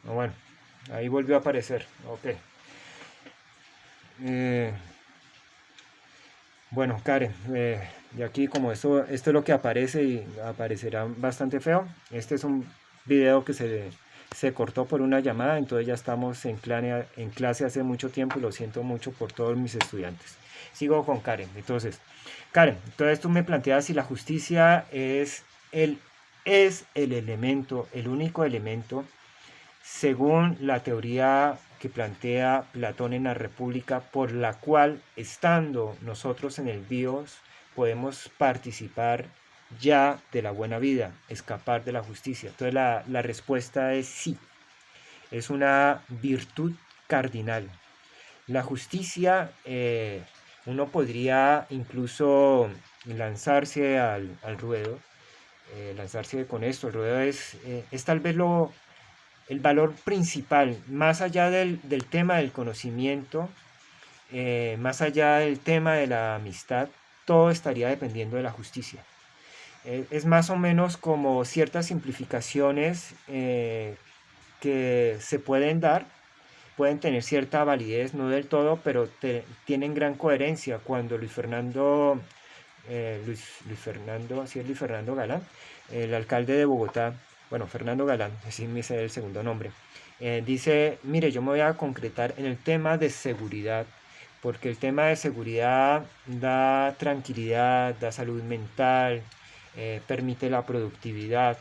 Bueno, ahí volvió a aparecer. Ok. Eh, bueno, Karen, de aquí como esto es lo que aparece y aparecerá bastante feo. Este es un video que se cortó por una llamada, entonces ya estamos en clase hace mucho tiempo y lo siento mucho por todos mis estudiantes. Sigo con Karen. Entonces tú me planteas si la justicia es el elemento, el único elemento según la teoría que plantea Platón en la República, por la cual, estando nosotros en el bios, podemos participar ya de la buena vida, escapar de la justicia. Entonces la respuesta es sí, es una virtud cardinal. La justicia, uno podría incluso lanzarse al ruedo, lanzarse con esto. El ruedo es tal vez el valor principal, más allá del tema del conocimiento, más allá del tema de la amistad, todo estaría dependiendo de la justicia. Es más o menos como ciertas simplificaciones que se pueden dar, pueden tener cierta validez, no del todo, pero tienen gran coherencia cuando Luis Fernando, así es Luis Fernando Galán, el alcalde de Bogotá, bueno, Fernando Galán, así me sé el segundo nombre, dice, mire, yo me voy a concretar en el tema de seguridad, porque el tema de seguridad da tranquilidad, da salud mental, permite la productividad,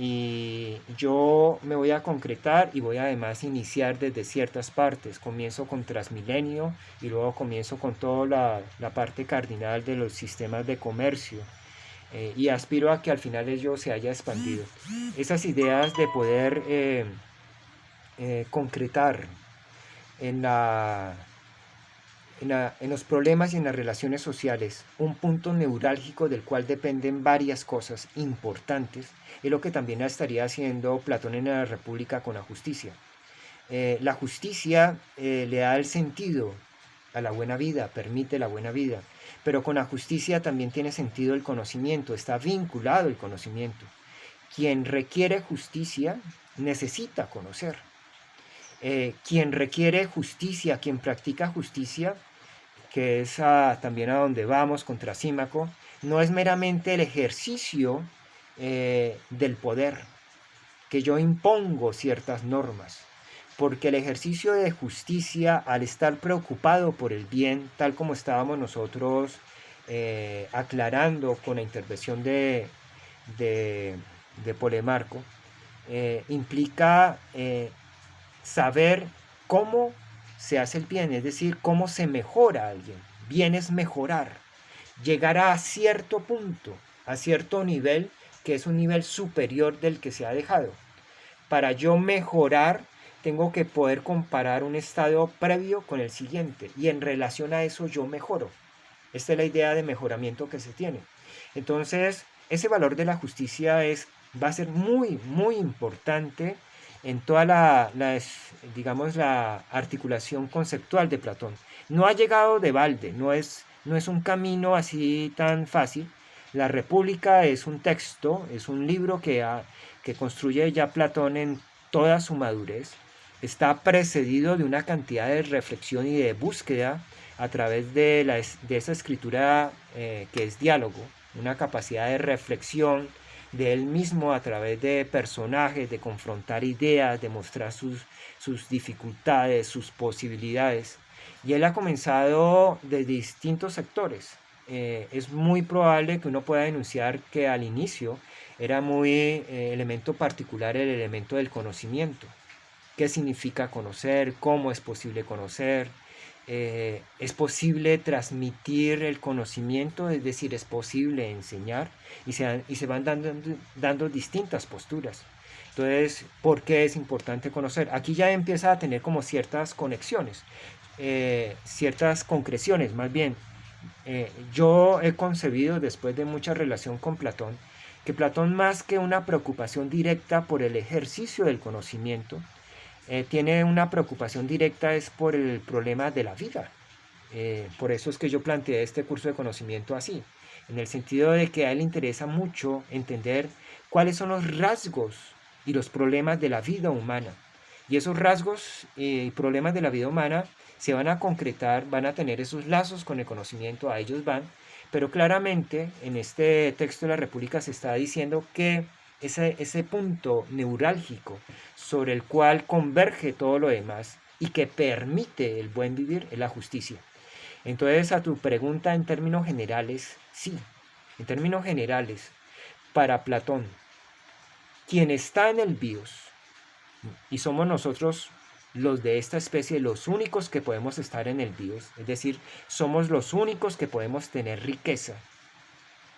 y yo me voy a concretar y voy a además iniciar desde ciertas partes. Comienzo con Transmilenio y luego comienzo con toda la parte cardinal de los sistemas de comercio. Y aspiro a que al final ello se haya expandido. Esas ideas de poder concretar en, en los problemas y en las relaciones sociales un punto neurálgico del cual dependen varias cosas importantes, es lo que también estaría haciendo Platón en la República con la justicia. La justicia le da el sentido a la buena vida, permite la buena vida, pero con la justicia también tiene sentido el conocimiento, está vinculado el conocimiento. Quien requiere justicia necesita conocer. Quien requiere justicia, quien practica justicia, que es también a donde vamos con Trasímaco, no es meramente el ejercicio del poder, que yo impongo ciertas normas, porque el ejercicio de justicia, al estar preocupado por el bien, tal como estábamos nosotros aclarando con la intervención de, de Polemarco, implica saber cómo se hace el bien, es decir, cómo se mejora a alguien. Bien es mejorar, llegar a cierto punto, a cierto nivel, que es un nivel superior del que se ha dejado. Para yo mejorar, tengo que poder comparar un estado previo con el siguiente, y en relación a eso yo mejoro. Esta es la idea de mejoramiento que se tiene. Entonces, ese valor de la justicia va a ser muy, muy importante en toda digamos, la articulación conceptual de Platón. No ha llegado de balde, no es un camino así tan fácil. La República es un texto, es un libro que construye ya Platón en toda su madurez. Está precedido de una cantidad de reflexión y de búsqueda a través de esa escritura que es diálogo, una capacidad de reflexión de él mismo a través de personajes, de confrontar ideas, de mostrar sus dificultades, sus posibilidades. Y él ha comenzado de distintos sectores. Es muy probable que uno pueda denunciar que al inicio era muy elemento particular el elemento del conocimiento. ¿Qué significa conocer? ¿Cómo es posible conocer? Es posible transmitir el conocimiento, es decir, es posible enseñar, y se van dando distintas posturas. Entonces, ¿por qué es importante conocer? Aquí ya empieza a tener como ciertas conexiones, ciertas concreciones más bien. Yo he concebido, después de mucha relación con Platón, que Platón, más que una preocupación directa por el ejercicio del conocimiento, tiene una preocupación directa es por el problema de la vida. Por eso es que yo planteé este curso de conocimiento así, en el sentido de que a él le interesa mucho entender cuáles son los rasgos y los problemas de la vida humana. Y esos rasgos y problemas de la vida humana se van a concretar, van a tener esos lazos con el conocimiento, a ellos van, pero claramente en este texto de la República se está diciendo que ese punto neurálgico sobre el cual converge todo lo demás y que permite el buen vivir es la justicia. Entonces, a tu pregunta en términos generales, sí, en términos generales, para Platón, quien está en el bios, y somos nosotros los de esta especie los únicos que podemos estar en el bios, es decir, somos los únicos que podemos tener riqueza.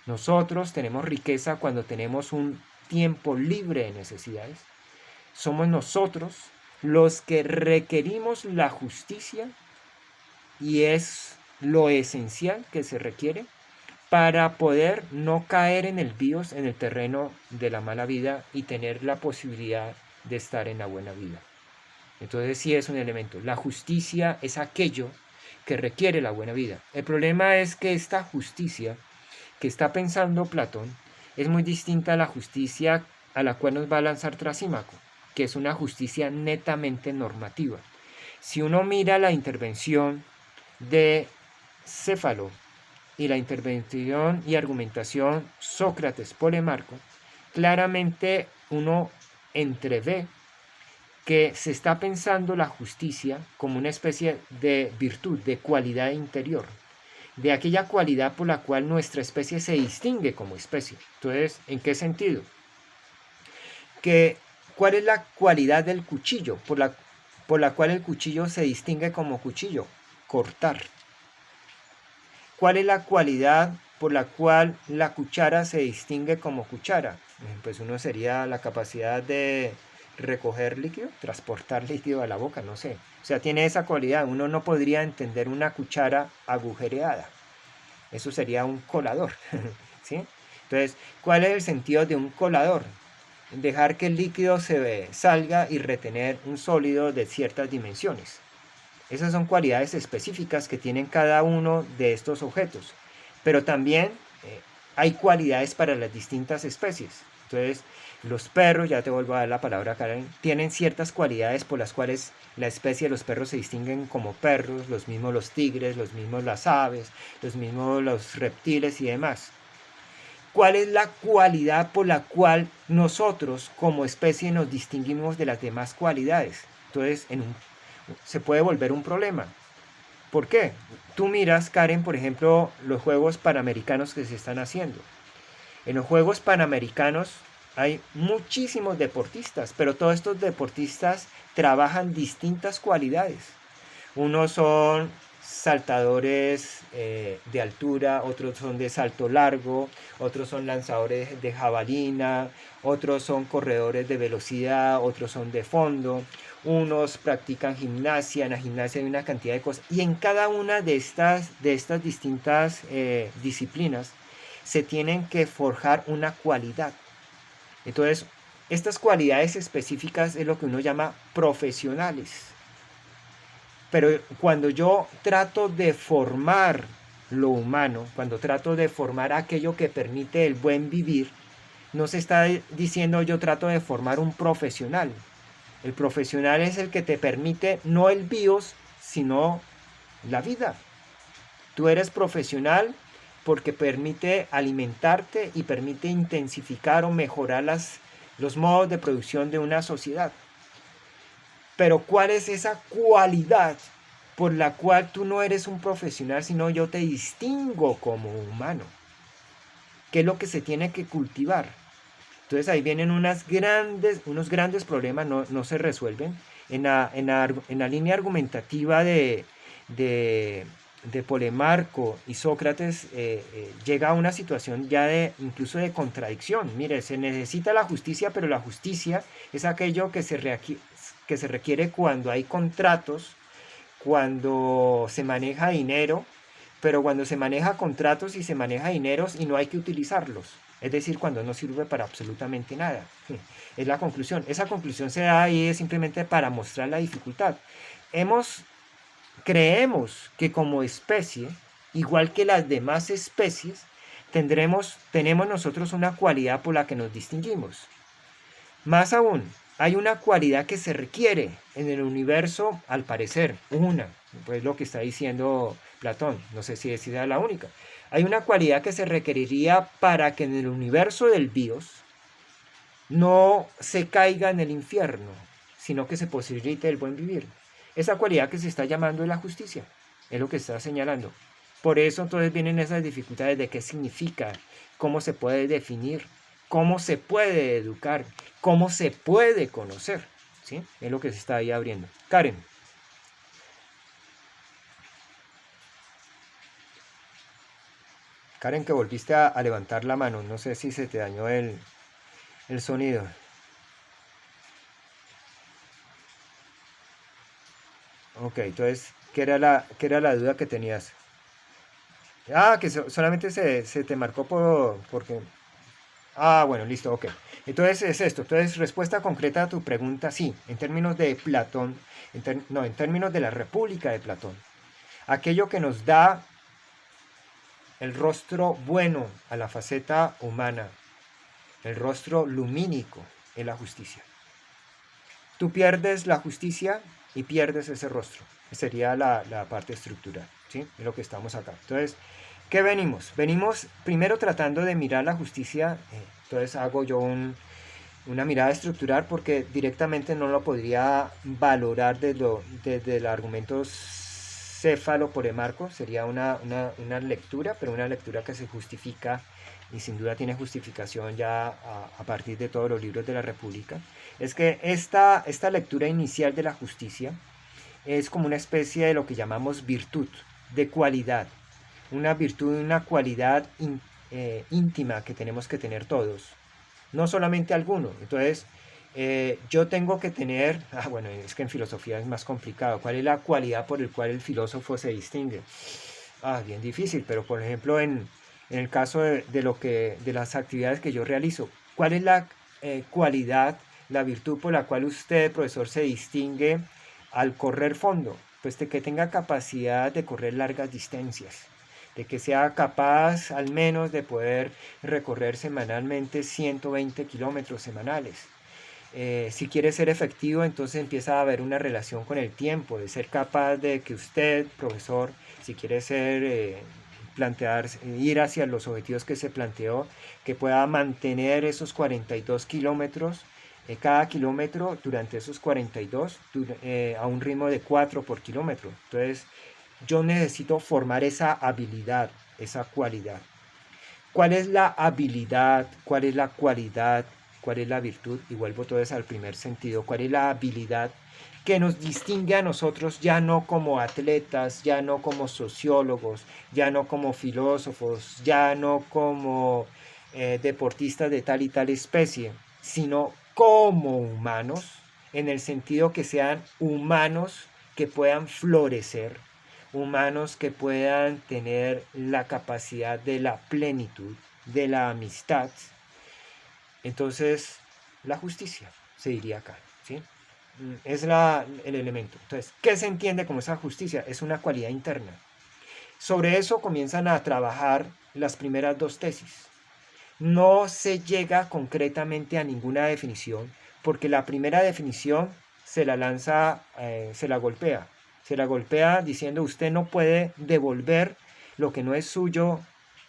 Nosotros tenemos riqueza cuando tenemos un tiempo libre de necesidades. Somos nosotros los que requerimos la justicia y es lo esencial que se requiere para poder no caer en el bios, en el terreno de la mala vida y tener la posibilidad de estar en la buena vida. Entonces sí es un elemento. La justicia es aquello que requiere la buena vida. El problema es que esta justicia que está pensando Platón es muy distinta a la justicia a la cual nos va a lanzar Trasímaco, que es una justicia netamente normativa. Si uno mira la intervención de Céfalo y la intervención y argumentación Sócrates-Polemarco, claramente uno entrevé que se está pensando la justicia como una especie de virtud, de cualidad interior, de aquella cualidad por la cual nuestra especie se distingue como especie. Entonces, ¿en qué sentido? ¿Cuál es la cualidad del cuchillo por la cual el cuchillo se distingue como cuchillo? Cortar. ¿Cuál es la cualidad por la cual la cuchara se distingue como cuchara? Pues uno sería la capacidad de recoger líquido, transportar líquido a la boca, no sé. O sea, tiene esa cualidad. Uno no podría entender una cuchara agujereada. Eso sería un colador, ¿sí? Entonces, ¿cuál es el sentido de un colador? Dejar que el líquido se salga y retener un sólido de ciertas dimensiones. Esas son cualidades específicas que tienen cada uno de estos objetos. Pero también hay cualidades para las distintas especies. Entonces, los perros, ya te vuelvo a dar la palabra, Karen, tienen ciertas cualidades por las cuales la especie de los perros se distinguen como perros, los mismos los tigres, los mismos las aves, los mismos los reptiles y demás. ¿Cuál es la cualidad por la cual nosotros como especie nos distinguimos de las demás cualidades? Entonces, se puede volver un problema. ¿Por qué? Tú miras, Karen, por ejemplo, los Juegos Panamericanos que se están haciendo. En los Juegos Panamericanos hay muchísimos deportistas, pero todos estos deportistas trabajan distintas cualidades. Unos son saltadores de altura, otros son de salto largo, otros son lanzadores de jabalina, otros son corredores de velocidad, otros son de fondo, unos practican gimnasia, en la gimnasia hay una cantidad de cosas, y en cada una de estas distintas disciplinas se tienen que forjar una cualidad. Entonces, estas cualidades específicas es lo que uno llama profesionales. Pero cuando yo trato de formar lo humano, cuando trato de formar aquello que permite el buen vivir, no se está diciendo yo trato de formar un profesional. El profesional es el que te permite no el bios, sino la vida. Tú eres profesional porque permite alimentarte y permite intensificar o mejorar los modos de producción de una sociedad. Pero ¿cuál es esa cualidad por la cual tú no eres un profesional, sino yo te distingo como humano? ¿Qué es lo que se tiene que cultivar? Entonces ahí vienen unos grandes problemas, no se resuelven. En la línea argumentativa de Polemarco y Sócrates llega a una situación ya incluso de contradicción. Mire, se necesita la justicia, pero la justicia es aquello que se requiere cuando hay contratos, cuando se maneja dinero, pero cuando se maneja contratos y se maneja dineros y no hay que utilizarlos. Es decir, cuando no sirve para absolutamente nada. Es la conclusión. Esa conclusión se da ahí simplemente para mostrar la dificultad. Creemos que como especie, igual que las demás especies, tenemos nosotros una cualidad por la que nos distinguimos. Más aún, hay una cualidad que se requiere en el universo, al parecer, pues lo que está diciendo Platón, no sé si es la única. Hay una cualidad que se requeriría para que en el universo del bios no se caiga en el infierno, sino que se posibilite el buen vivir. Esa cualidad que se está llamando es la justicia, es lo que está señalando. Por eso entonces vienen esas dificultades de qué significa, cómo se puede definir, cómo se puede educar, cómo se puede conocer. ¿Sí? Es lo que se está ahí abriendo. Karen. Karen, que volviste a levantar la mano. No sé si se te dañó el sonido. Ok, entonces, qué era la duda que tenías? Ah, que solamente se te marcó porque... Ah, bueno, listo, ok. Entonces es esto. Entonces, respuesta concreta a tu pregunta, sí, en términos de Platón, no, en términos de la República de Platón. Aquello que nos da el rostro bueno a la faceta humana, el rostro lumínico en la justicia. Tú pierdes la justicia y pierdes ese rostro. Sería la parte estructural, ¿sí? Es lo que estamos acá. Entonces, ¿qué venimos? Venimos primero tratando de mirar la justicia. Entonces hago yo una mirada estructural porque directamente no lo podría valorar desde el argumento céfalo-polemarco. Sería una lectura, pero una lectura que se justifica y sin duda tiene justificación ya a partir de todos los libros de la República. Es que esta lectura inicial de la justicia es como una especie de lo que llamamos virtud, de cualidad. Una virtud, una cualidad íntima que tenemos que tener todos, no solamente algunos. Entonces, yo tengo que tener, bueno, es que en filosofía es más complicado. ¿Cuál es la cualidad por la cual el filósofo se distingue? Bien difícil, pero por ejemplo, en el caso de las actividades que yo realizo, ¿cuál es la cualidad, la virtud por la cual usted, profesor, se distingue al correr fondo? Pues de que tenga capacidad de correr largas distancias, de que sea capaz al menos de poder recorrer semanalmente 120 kilómetros semanales. Si quiere ser efectivo, entonces empieza a haber una relación con el tiempo, de ser capaz de que usted, profesor, si quiere ir hacia los objetivos que se planteó, que pueda mantener esos 42 kilómetros, cada kilómetro durante esos 42, a un ritmo de 4 por kilómetro. Entonces, yo necesito formar esa habilidad, esa cualidad. ¿Cuál es la habilidad? ¿Cuál es la cualidad? ¿Cuál es la virtud? Y vuelvo todo eso al primer sentido. ¿Cuál es la habilidad que nos distingue a nosotros ya no como atletas, ya no como sociólogos, ya no como filósofos, ya no como deportistas de tal y tal especie, sino como humanos, en el sentido que sean humanos que puedan florecer, humanos que puedan tener la capacidad de la plenitud, de la amistad? Entonces, la justicia se diría acá, ¿sí? Es el elemento. Entonces, ¿qué se entiende como esa justicia? Es una cualidad interna. Sobre eso comienzan a trabajar las primeras dos tesis. No se llega concretamente a ninguna definición, porque la primera definición se la lanza, se la golpea diciendo usted no puede devolver lo que no es suyo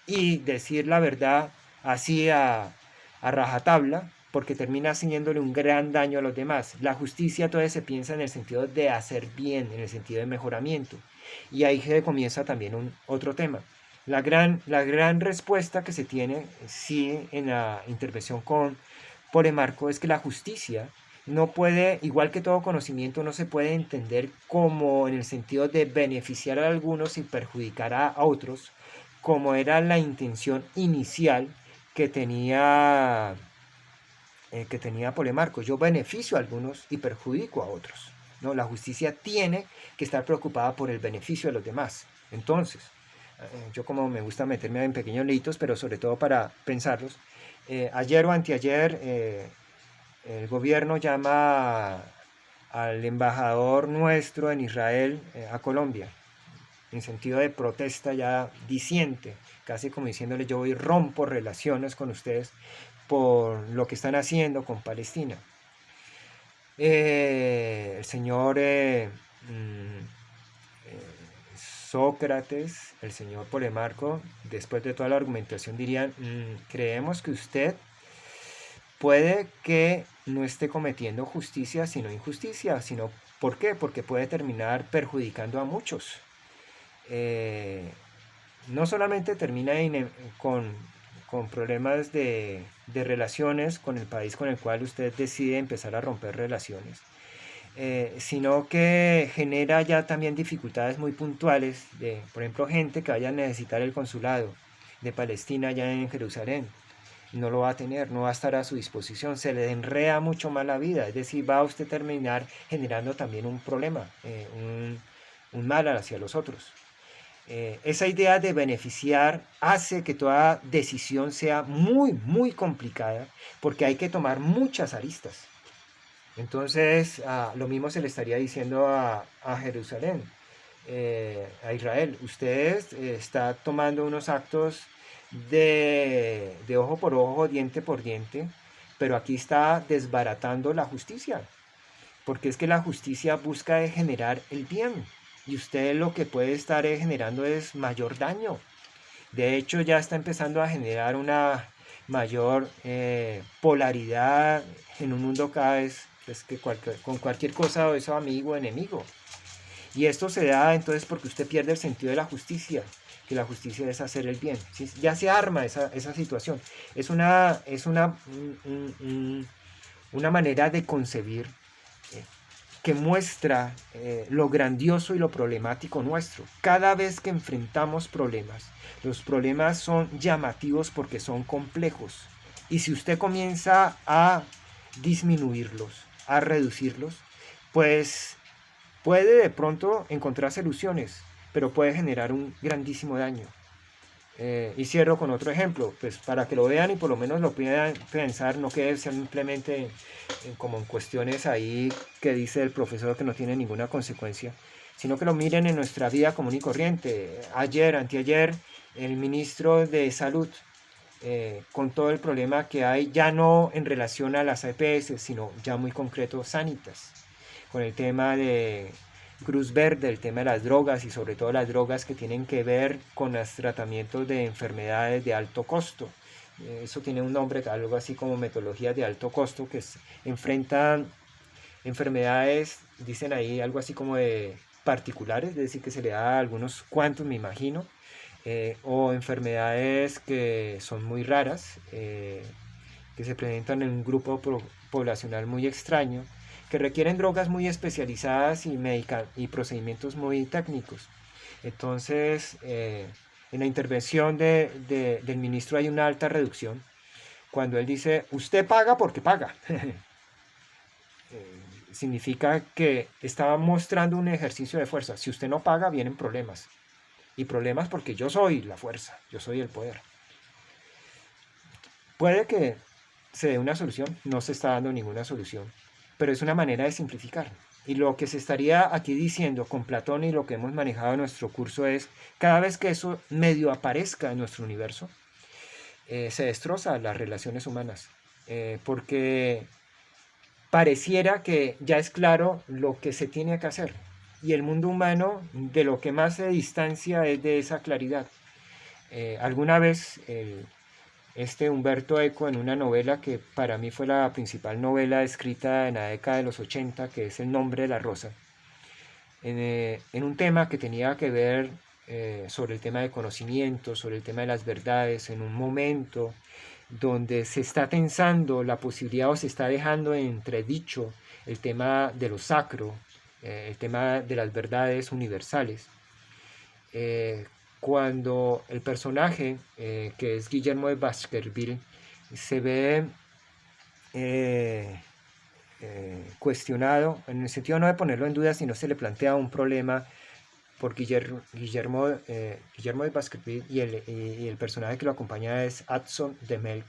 y decir la verdad así a rajatabla, porque termina haciéndole un gran daño a los demás. La justicia todavía se piensa en el sentido de hacer bien, en el sentido de mejoramiento. Y ahí se comienza también otro tema. La gran respuesta que se tiene, sí, en la intervención con Polemarco es que la justicia no puede, igual que todo conocimiento, no se puede entender como en el sentido de beneficiar a algunos y perjudicar a otros, como era la intención inicial que tenía Polemarco. Yo beneficio a algunos y perjudico a otros. ¿No? La justicia tiene que estar preocupada por el beneficio de los demás. Entonces, yo como me gusta meterme en pequeños litos, pero sobre todo para pensarlos, ayer o anteayer el gobierno llama al embajador nuestro en Israel a Colombia, en sentido de protesta ya diciente, casi como diciéndole yo voy rompo relaciones con ustedes por lo que están haciendo con Palestina. El señor mm, Sócrates, el señor Polemarco, después de toda la argumentación dirían, creemos que usted puede que no esté cometiendo justicia, sino injusticia, sino ¿por qué? Porque puede terminar perjudicando a muchos. Eh, no solamente termina con problemas de relaciones con el país con el cual usted decide empezar a romper relaciones, sino que genera ya también dificultades muy puntuales de, por ejemplo, gente que vaya a necesitar el consulado de Palestina ya en Jerusalén. No lo va a tener, no va a estar a su disposición, se le enreda mucho más la vida, es decir, va a usted terminar generando también un problema, un mal hacia los otros. Esa idea de beneficiar hace que toda decisión sea muy, muy complicada porque hay que tomar muchas aristas. Entonces, lo mismo se le estaría diciendo a Jerusalén, a Israel. Usted está tomando unos actos de ojo por ojo, diente por diente, pero aquí está desbaratando la justicia, porque es que la justicia busca generar el bien y usted lo que puede estar generando es mayor daño. De hecho, ya está empezando a generar una mayor polaridad en un mundo cada vez pues, que con cualquier cosa es amigo o enemigo. Y esto se da entonces porque usted pierde el sentido de la justicia, que la justicia es hacer el bien. ¿Sí? Ya se arma esa situación. Es una manera de concebir eh, que muestra lo grandioso y lo problemático nuestro. Cada vez que enfrentamos problemas, los problemas son llamativos porque son complejos. Y si usted comienza a disminuirlos, a reducirlos, pues puede de pronto encontrar soluciones, pero puede generar un grandísimo daño. Y cierro con otro ejemplo, pues para que lo vean y por lo menos lo puedan pensar, no quede simplemente como en cuestiones ahí que dice el profesor que no tiene ninguna consecuencia, sino que lo miren en nuestra vida común y corriente. Ayer, anteayer, el ministro de Salud, con todo el problema que hay, ya no en relación a las EPS, sino ya muy concreto, Sanitas, con el tema de Cruz Verde, el tema de las drogas y sobre todo las drogas que tienen que ver con los tratamientos de enfermedades de alto costo. Eso tiene un nombre, algo así como metodologías de alto costo, que enfrentan enfermedades, dicen ahí algo así como de particulares, es decir, que se le da a algunos cuantos, me imagino, o enfermedades que son muy raras, que se presentan en un grupo poblacional muy extraño, que requieren drogas muy especializadas y procedimientos muy técnicos. Entonces, en la intervención del ministro hay una alta reducción cuando él dice, usted paga porque paga. Significa que está mostrando un ejercicio de fuerza. Si usted no paga, vienen problemas. Y problemas porque yo soy la fuerza, yo soy el poder. Puede que se dé una solución, no se está dando ninguna solución, pero es una manera de simplificar. Y lo que se estaría aquí diciendo con Platón y lo que hemos manejado en nuestro curso es, cada vez que eso medio aparezca en nuestro universo, se destroza las relaciones humanas, porque pareciera que ya es claro lo que se tiene que hacer. Y el mundo humano de lo que más se distancia es de esa claridad. Alguna vez Humberto Eco en una novela que para mí fue la principal novela escrita en la década de los 80, que es El nombre de la rosa, en un tema que tenía que ver sobre el tema de conocimiento, sobre el tema de las verdades, en un momento donde se está tensando la posibilidad o se está dejando entredicho el tema de lo sacro, el tema de las verdades universales. Cuando el personaje, que es Guillermo de Baskerville, se ve cuestionado, en el sentido no de ponerlo en duda, sino se le plantea un problema por Guillermo de Baskerville y el personaje que lo acompaña es Hudson de Melk.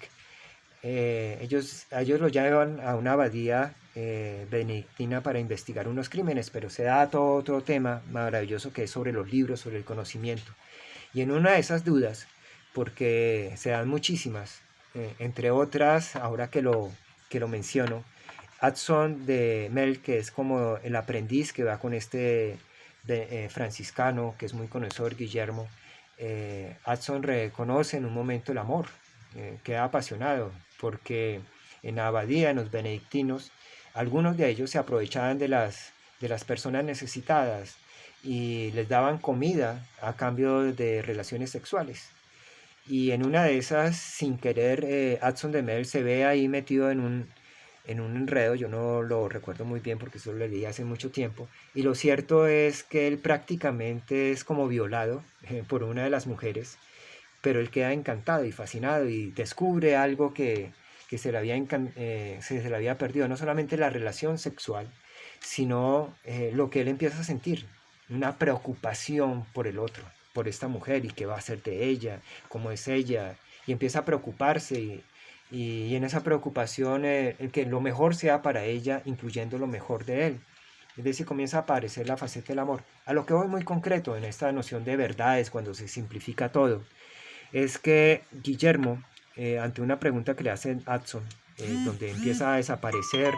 Ellos lo llevan a una abadía benedictina para investigar unos crímenes, pero se da todo otro tema maravilloso que es sobre los libros, sobre el conocimiento. Y en una de esas dudas, porque se dan muchísimas, entre otras, ahora que lo menciono, Adson de Mel, que es como el aprendiz que va con este franciscano, que es muy conocedor, Guillermo, Adson reconoce en un momento el amor, queda apasionado, porque en la abadía, en los benedictinos, algunos de ellos se aprovechaban de las personas necesitadas y les daban comida a cambio de relaciones sexuales. Y en una de esas, sin querer, Adson de Mel se ve ahí metido en un enredo, yo no lo recuerdo muy bien porque eso lo leí hace mucho tiempo, y lo cierto es que él prácticamente es como violado por una de las mujeres, pero él queda encantado y fascinado y descubre algo que se le había perdido, no solamente la relación sexual, sino lo que él empieza a sentir, una preocupación por el otro, por esta mujer y qué va a hacer de ella, cómo es ella, y empieza a preocuparse y en esa preocupación el que lo mejor sea para ella, incluyendo lo mejor de él. Es decir, comienza a aparecer la faceta del amor. A lo que voy muy concreto en esta noción de verdades, cuando se simplifica todo, es que Guillermo, ante una pregunta que le hace Adson, donde empieza a desaparecer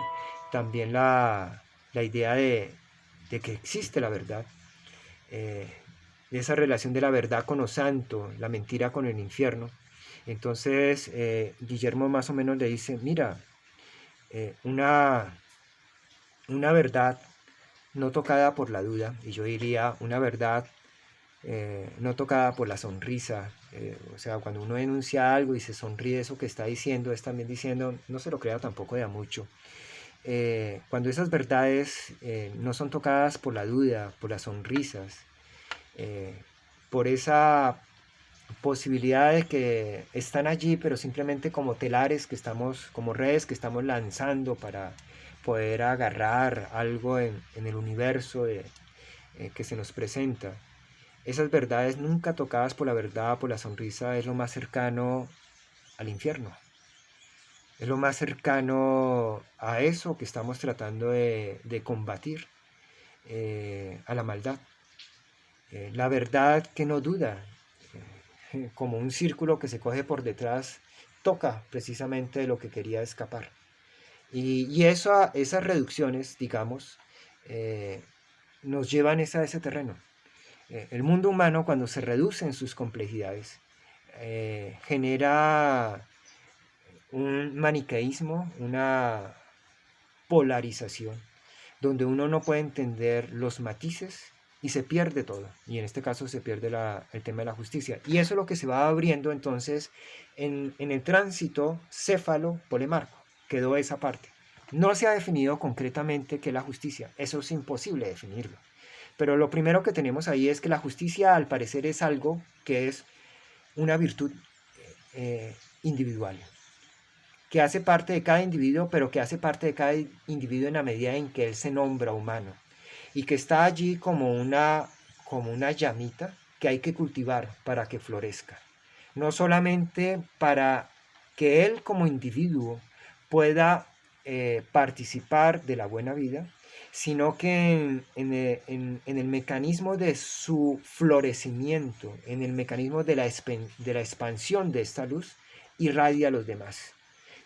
también la idea de que existe la verdad, eh, de esa relación de la verdad con lo santo, la mentira con el infierno. Entonces Guillermo más o menos le dice, mira, eh, una, una verdad no tocada por la duda, y yo diría una verdad no tocada por la sonrisa, o sea, cuando uno denuncia algo y se sonríe, eso que está diciendo es también diciendo, no se lo crea tampoco de a mucho. Cuando esas verdades no son tocadas por la duda, por las sonrisas, eh, por esa posibilidad de que están allí, pero simplemente como telares que estamos, como redes que estamos lanzando para poder agarrar algo en el universo que se nos presenta. Esas verdades nunca tocadas por la verdad, por la sonrisa, es lo más cercano al infierno. Es lo más cercano a eso que estamos tratando de combatir, a la maldad. La verdad que no duda, como un círculo que se coge por detrás, toca precisamente lo que quería escapar. Y eso, esas reducciones, digamos, eh, nos llevan a ese terreno. El mundo humano, cuando se reduce en sus complejidades, genera un maniqueísmo, una polarización, donde uno no puede entender los matices y se pierde todo. Y en este caso se pierde el tema de la justicia. Y eso es lo que se va abriendo entonces en el tránsito céfalo-polemarco. Quedó esa parte. No se ha definido concretamente qué es la justicia. Eso es imposible definirlo. Pero lo primero que tenemos ahí es que la justicia al parecer es algo que es una virtud individual, que hace parte de cada individuo, pero que hace parte de cada individuo en la medida en que él se nombra humano, y que está allí como una llamita que hay que cultivar para que florezca. No solamente para que él como individuo pueda participar de la buena vida, sino que en el mecanismo de su florecimiento, en el mecanismo de la expansión de esta luz, irradia a los demás.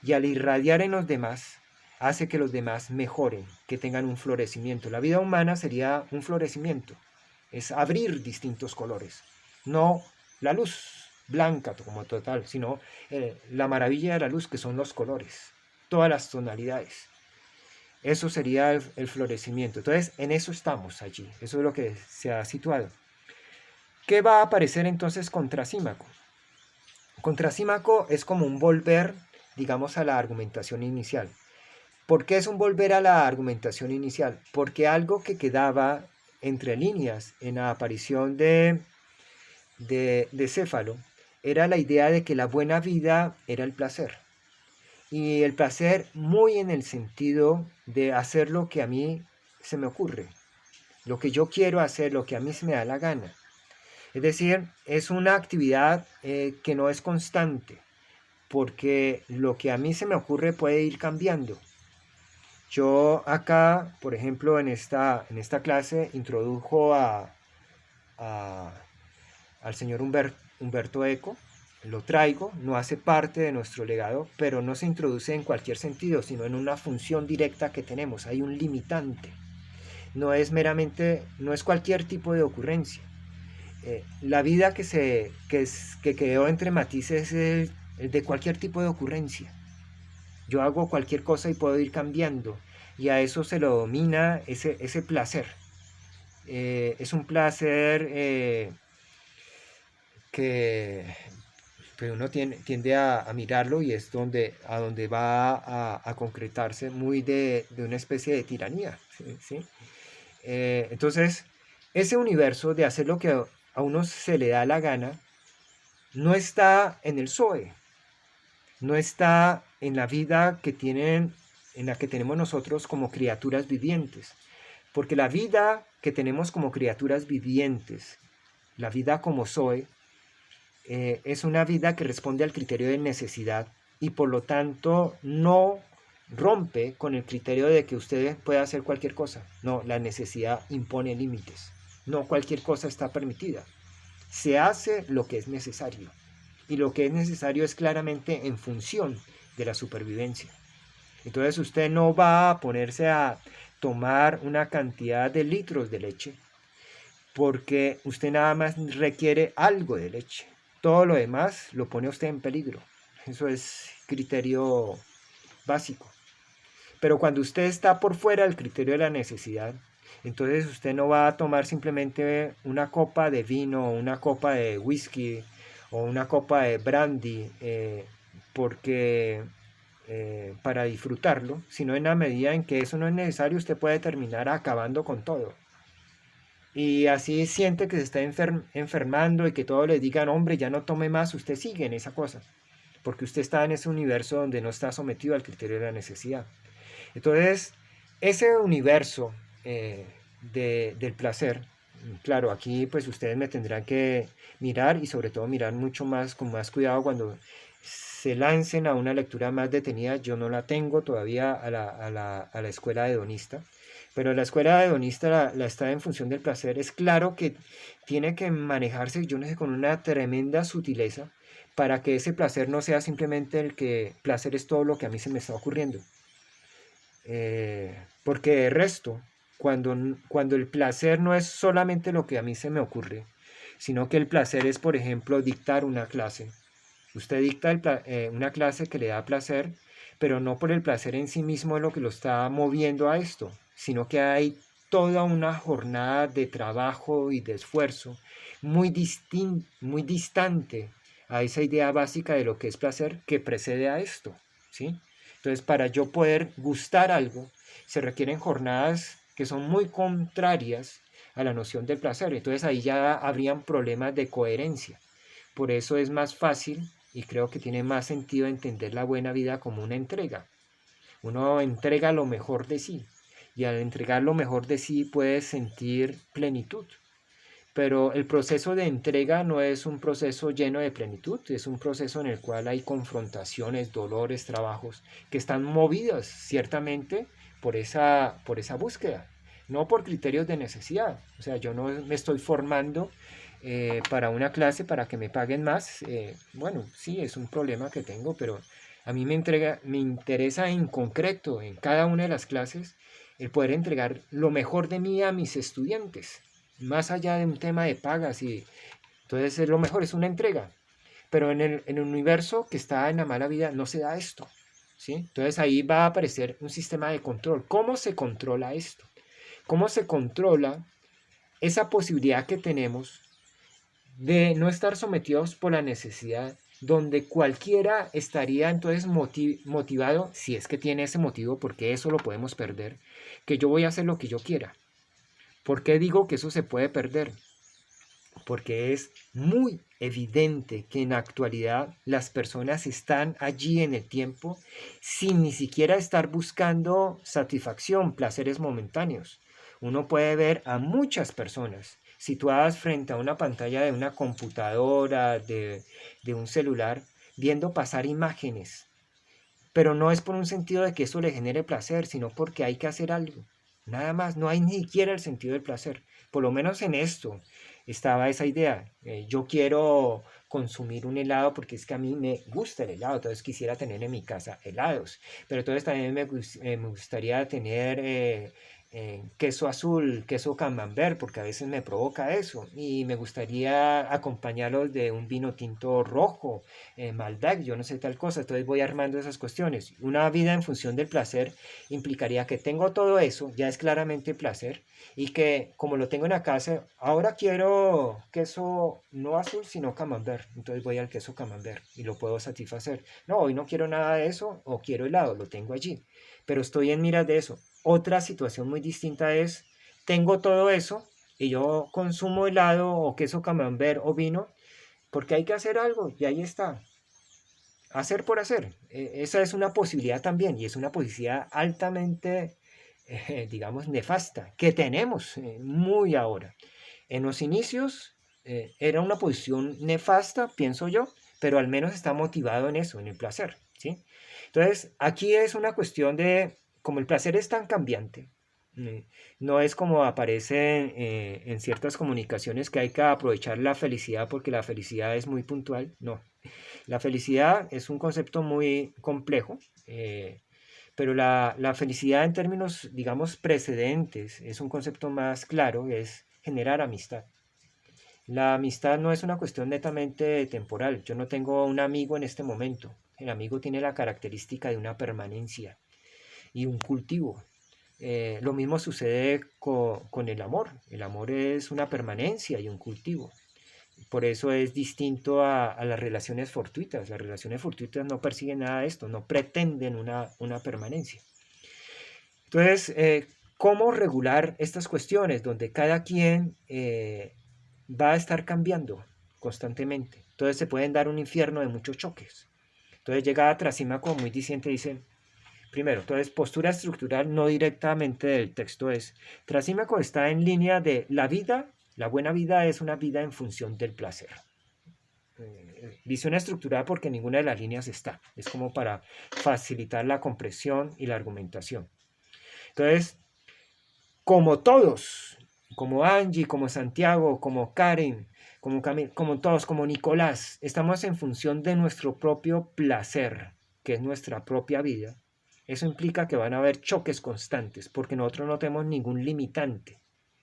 Y al irradiar en los demás, hace que los demás mejoren, que tengan un florecimiento. La vida humana sería un florecimiento, es abrir distintos colores, no la luz blanca como total, sino la maravilla de la luz, que son los colores, todas las tonalidades. Eso sería el florecimiento. Entonces, en eso estamos allí, eso es lo que se ha situado. ¿Qué va a aparecer entonces contra Símaco? Contra Símaco es como un volver, digamos, a la argumentación inicial. ¿Por qué es un volver a la argumentación inicial? Porque algo que quedaba entre líneas en la aparición de Céfalo era la idea de que la buena vida era el placer. Y el placer muy en el sentido de hacer lo que a mí se me ocurre, lo que yo quiero hacer, lo que a mí se me da la gana. Es decir, es una actividad que no es constante, porque lo que a mí se me ocurre puede ir cambiando. Yo acá, por ejemplo, en esta clase introdujo al señor Humberto Eco, lo traigo, no hace parte de nuestro legado, pero no se introduce en cualquier sentido, sino en una función directa que tenemos. Hay un limitante. No es meramente, no es cualquier tipo de ocurrencia. La vida que quedó entre matices es el de cualquier tipo de ocurrencia. Yo hago cualquier cosa y puedo ir cambiando. Y a eso se lo domina ese placer. Es un placer que pues uno tiende a mirarlo y es a donde va a concretarse muy de una especie de tiranía. ¿Sí? ¿Sí? Entonces, ese universo de hacer lo que a uno se le da la gana no está en el Zoe, no está en la vida en la que tenemos nosotros como criaturas vivientes. Porque la vida que tenemos como criaturas vivientes, la vida como Zoe, es una vida que responde al criterio de necesidad y por lo tanto no rompe con el criterio de que usted pueda hacer cualquier cosa. No, la necesidad impone límites. No cualquier cosa está permitida. Se hace lo que es necesario. Y lo que es necesario es claramente en función de la supervivencia. Entonces usted no va a ponerse a tomar una cantidad de litros de leche porque usted nada más requiere algo de leche. Todo lo demás lo pone usted en peligro. Eso es criterio básico. Pero cuando usted está por fuera del criterio de la necesidad, entonces usted no va a tomar simplemente una copa de vino, una copa de whisky o una copa de brandy porque para disfrutarlo, sino en la medida en que eso no es necesario, usted puede terminar acabando con todo. Y así siente que se está enfermando y que todos le digan, hombre, ya no tome más, usted sigue en esa cosa, porque usted está en ese universo donde no está sometido al criterio de la necesidad. Entonces, ese universo del placer, claro, aquí pues ustedes me tendrán que mirar y sobre todo mirar mucho más, con más cuidado cuando se lancen a una lectura más detenida. Yo no la tengo todavía a la escuela hedonista, pero la escuela hedonista la está en función del placer. Es claro que tiene que manejarse, yo no sé, con una tremenda sutileza para que ese placer no sea simplemente el que placer es todo lo que a mí se me está ocurriendo. Porque de resto, cuando el placer no es solamente lo que a mí se me ocurre, sino que el placer es, por ejemplo, dictar una clase. Usted dicta una clase que le da placer, pero no por el placer en sí mismo lo que lo está moviendo a esto, sino que hay toda una jornada de trabajo y de esfuerzo muy distante a esa idea básica de lo que es placer que precede a esto, ¿sí? Entonces, para yo poder gustar algo, se requieren jornadas que son muy contrarias a la noción del placer. Entonces, ahí ya habrían problemas de coherencia. Por eso es más fácil y creo que tiene más sentido entender la buena vida como una entrega. Uno entrega lo mejor de sí y al entregar lo mejor de sí puede sentir plenitud. Pero el proceso de entrega no es un proceso lleno de plenitud, es un proceso en el cual hay confrontaciones, dolores, trabajos que están movidos ciertamente por esa búsqueda, no por criterios de necesidad. O sea, yo no me estoy formando para una clase para que me paguen más. Bueno, sí, es un problema que tengo, pero a mí me interesa en concreto, en cada una de las clases, el poder entregar lo mejor de mí a mis estudiantes más allá de un tema de pagas y entonces lo mejor es una entrega, pero en el universo que está en la mala vida no se da esto, ¿sí? Entonces ahí va a aparecer un sistema de control. ¿Cómo se controla esto? ¿Cómo se controla esa posibilidad que tenemos de no estar sometidos por la necesidad, donde cualquiera estaría entonces motivado, si es que tiene ese motivo, porque eso lo podemos perder, que yo voy a hacer lo que yo quiera? ¿Por qué digo que eso se puede perder? Porque es muy evidente que en la actualidad las personas están allí en el tiempo sin ni siquiera estar buscando satisfacción, placeres momentáneos. Uno puede ver a muchas personas situadas frente a una pantalla de una computadora, de un celular, viendo pasar imágenes, pero no es por un sentido de que eso le genere placer, sino porque hay que hacer algo. Nada más, no hay ni siquiera el sentido del placer, por lo menos en esto, estaba esa idea. Yo quiero consumir un helado porque es que a mí me gusta el helado, entonces quisiera tener en mi casa helados, pero entonces también me gustaría tener queso azul, queso camembert, porque a veces me provoca eso, y me gustaría acompañarlos de un vino tinto rojo, Malbec, yo no sé tal cosa, entonces voy armando esas cuestiones. Una vida en función del placer implicaría que tengo todo eso, ya es claramente placer, y que como lo tengo en la casa, ahora quiero queso no azul, sino camembert, entonces voy al queso camembert y lo puedo satisfacer. No, hoy no quiero nada de eso, o quiero helado, lo tengo allí, pero estoy en miras de eso. Otra situación muy distinta es, tengo todo eso y yo consumo helado o queso camembert o vino, porque hay que hacer algo y ahí está. Hacer por hacer. Esa es una posibilidad también y es una posibilidad altamente, digamos, nefasta que tenemos muy ahora. En los inicios era una posición nefasta, pienso yo, pero al menos está motivado en eso, en el placer, ¿sí? Entonces, aquí es una cuestión de, como el placer es tan cambiante, eh, no es como aparece en ciertas comunicaciones que hay que aprovechar la felicidad porque la felicidad es muy puntual, no. La felicidad es un concepto muy complejo, pero la felicidad en términos, digamos, precedentes es un concepto más claro, es generar amistad. La amistad no es una cuestión netamente temporal. Yo no tengo un amigo en este momento. El amigo tiene la característica de una permanencia y un cultivo. Lo mismo sucede con el amor. El amor es una permanencia y un cultivo. Por eso es distinto a las relaciones fortuitas. Las relaciones fortuitas no persiguen nada de esto, no pretenden una permanencia. Entonces, ¿cómo regular estas cuestiones donde cada quien va a estar cambiando constantemente? Entonces se pueden dar un infierno de muchos choques. Entonces llega a Trasímaco muy diciente, dice, primero, entonces postura estructural no directamente del texto es, Trasímaco está en línea de la vida, la buena vida es una vida en función del placer. Visión estructurada porque ninguna de las líneas está, es como para facilitar la comprensión y la argumentación. Entonces, como todos, como Angie, como Santiago, como Karen, como todos, como Nicolás, estamos en función de nuestro propio placer, que es nuestra propia vida. Eso implica que van a haber choques constantes, porque nosotros no tenemos ningún limitante.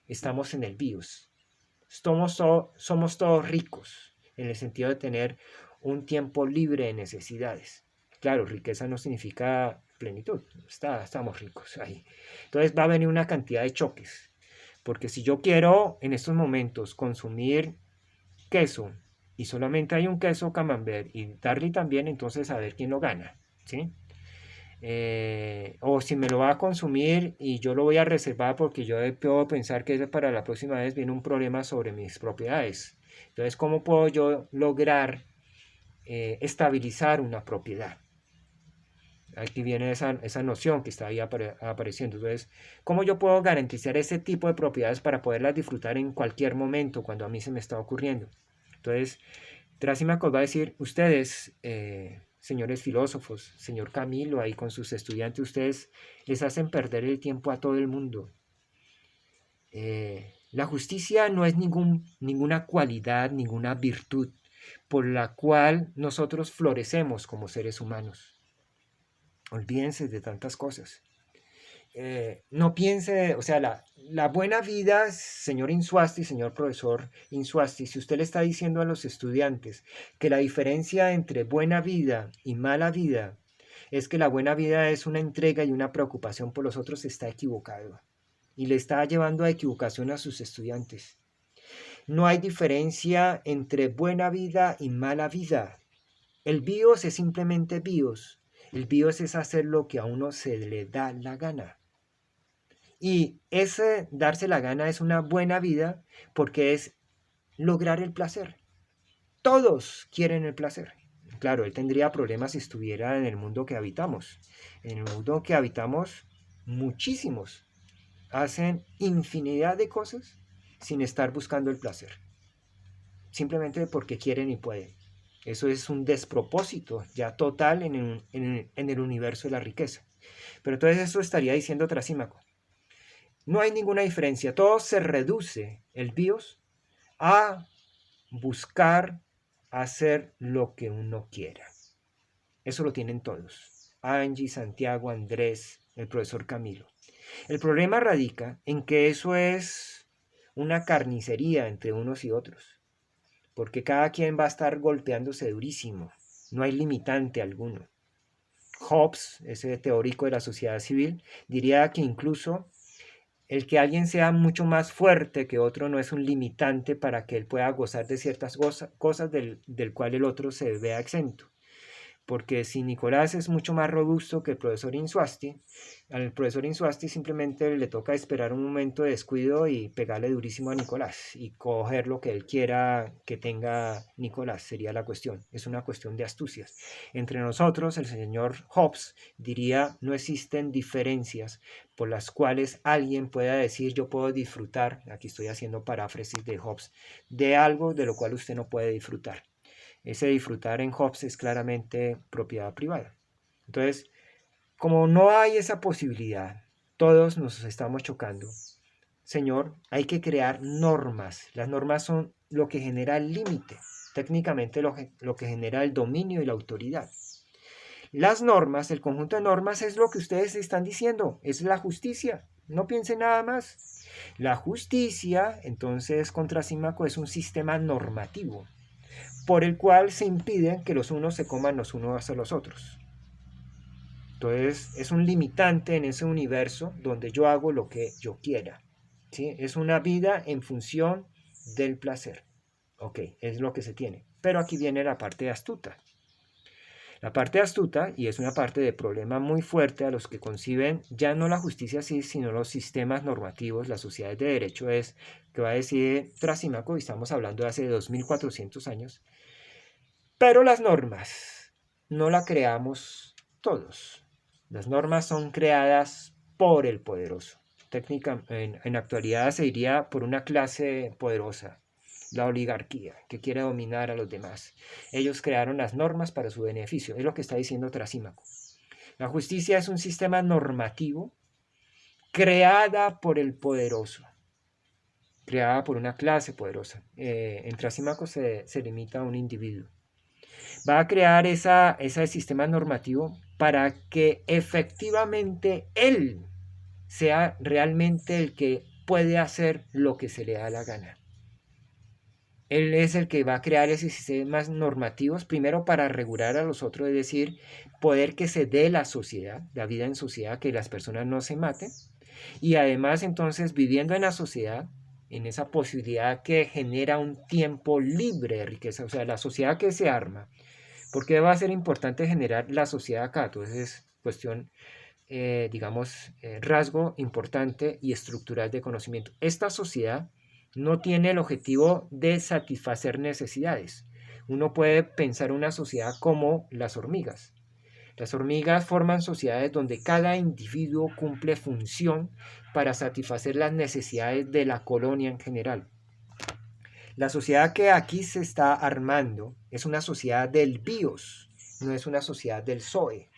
Estamos en el bios. Somos todos ricos, en el sentido de tener un tiempo libre de necesidades. Claro, riqueza no significa plenitud, estamos ricos ahí. Entonces va a venir una cantidad de choques, porque si yo quiero en estos momentos consumir queso y solamente hay un queso camembert y darle también, entonces a ver quién lo gana, ¿sí? O si me lo va a consumir y yo lo voy a reservar porque yo puedo pensar que para la próxima vez viene un problema sobre mis propiedades. Entonces, ¿cómo puedo yo lograr estabilizar una propiedad? Aquí viene esa noción que está ahí apareciendo. Entonces, ¿cómo yo puedo garantizar ese tipo de propiedades para poderlas disfrutar en cualquier momento cuando a mí se me está ocurriendo? Entonces, Trasímaco va a decir, ustedes, señores filósofos, señor Camilo, ahí con sus estudiantes, ustedes les hacen perder el tiempo a todo el mundo. La justicia no es ninguna cualidad, ninguna virtud por la cual nosotros florecemos como seres humanos. Olvídense de tantas cosas. No piense, o sea, la buena vida, señor Insuasti, señor profesor Insuasti, si usted le está diciendo a los estudiantes que la diferencia entre buena vida y mala vida es que la buena vida es una entrega y una preocupación por los otros, está equivocado. Y le está llevando a equivocación a sus estudiantes. No hay diferencia entre buena vida y mala vida. El bios es simplemente bios. El bios es hacer lo que a uno se le da la gana. Y ese darse la gana es una buena vida porque es lograr el placer. Todos quieren el placer. Claro, él tendría problemas si estuviera en el mundo que habitamos. En el mundo que habitamos, muchísimos hacen infinidad de cosas sin estar buscando el placer. Simplemente porque quieren y pueden. Eso es un despropósito ya total en el universo de la riqueza. Pero entonces eso estaría diciendo Trasímaco. No hay ninguna diferencia, todo se reduce, el bios, a buscar hacer lo que uno quiera. Eso lo tienen todos. Angie, Santiago, Andrés, el profesor Camilo. El problema radica en que eso es una carnicería entre unos y otros, porque cada quien va a estar golpeándose durísimo. No hay limitante alguno. Hobbes, ese teórico de la sociedad civil, diría que incluso el que alguien sea mucho más fuerte que otro no es un limitante para que él pueda gozar de ciertas cosas del cual el otro se vea exento. Porque si Nicolás es mucho más robusto que el profesor Insuasti, al profesor Insuasti simplemente le toca esperar un momento de descuido y pegarle durísimo a Nicolás y coger lo que él quiera que tenga Nicolás, sería la cuestión. Es una cuestión de astucias. Entre nosotros, el señor Hobbes diría, no existen diferencias por las cuales alguien pueda decir yo puedo disfrutar, aquí estoy haciendo paráfrasis de Hobbes, de algo de lo cual usted no puede disfrutar. Ese disfrutar en Hobbes es claramente propiedad privada. Entonces, como no hay esa posibilidad, todos nos estamos chocando. Señor, hay que crear normas. Las normas son lo que genera el límite, técnicamente lo que genera el dominio y la autoridad. Las normas, el conjunto de normas es lo que ustedes están diciendo, es la justicia. No piensen nada más. La justicia, entonces, contra Símaco, es un sistema normativo por el cual se impide que los unos se coman los unos a los otros. Entonces es un limitante en ese universo donde yo hago lo que yo quiera. ¿Sí? Es una vida en función del placer. Ok, es lo que se tiene. Pero aquí viene la parte astuta. La parte astuta, y es una parte de problema muy fuerte a los que conciben ya no la justicia así, sino los sistemas normativos, las sociedades de derecho, es que va a decir Trasímaco, y estamos hablando de hace 2400 años, pero las normas no las creamos todos. Las normas son creadas por el poderoso. En actualidad se diría por una clase poderosa, la oligarquía, que quiere dominar a los demás. Ellos crearon las normas para su beneficio, es lo que está diciendo Trasímaco. La justicia es un sistema normativo creada por el poderoso, creada por una clase poderosa. En Trasímaco se limita a un individuo. Va a crear ese sistema normativo para que efectivamente él sea realmente el que puede hacer lo que se le da la gana. Él es el que va a crear esos sistemas normativos, primero para regular a los otros, es decir, poder que se dé la sociedad, la vida en sociedad, que las personas no se maten, y además entonces viviendo en la sociedad, en esa posibilidad que genera un tiempo libre de riqueza, o sea, la sociedad que se arma. ¿Por qué va a ser importante generar la sociedad acá? Entonces es cuestión, digamos, rasgo importante y estructural de conocimiento. Esta sociedad no tiene el objetivo de satisfacer necesidades. Uno puede pensar una sociedad como las hormigas. Las hormigas forman sociedades donde cada individuo cumple función para satisfacer las necesidades de la colonia en general. La sociedad que aquí se está armando es una sociedad del bios, no es una sociedad del zoe.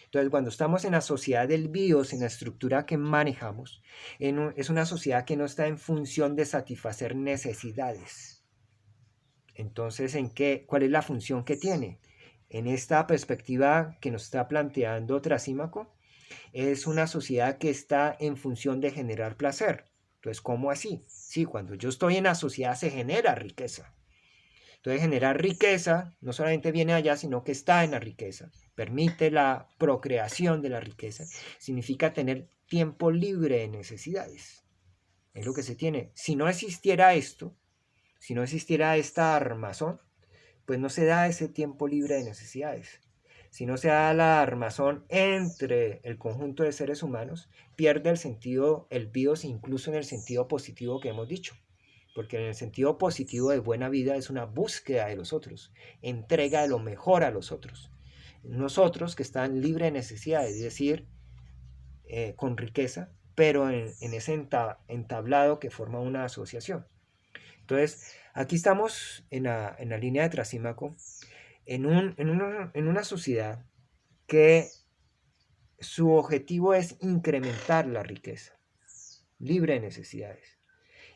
Entonces, cuando estamos en la sociedad del bios, en la estructura que manejamos, es una sociedad que no está en función de satisfacer necesidades. Entonces, ¿cuál es la función que tiene? En esta perspectiva que nos está planteando Trasímaco, es una sociedad que está en función de generar placer. Entonces, ¿cómo así? Sí, cuando yo estoy en la sociedad se genera riqueza. Entonces, generar riqueza no solamente viene allá, sino que está en la riqueza. Permite la procreación de la riqueza. Significa tener tiempo libre de necesidades. Es lo que se tiene. Si no existiera esto, si no existiera esta armazón, pues no se da ese tiempo libre de necesidades. Si no se da la armazón entre el conjunto de seres humanos, pierde el sentido, el bios, incluso en el sentido positivo que hemos dicho. Porque en el sentido positivo de buena vida es una búsqueda de los otros, entrega de lo mejor a los otros. Nosotros que están libres de necesidades, es decir, con riqueza, pero en ese entablado que forma una asociación. Entonces, aquí estamos en la línea de Trasímaco, en una sociedad que su objetivo es incrementar la riqueza, libre de necesidades.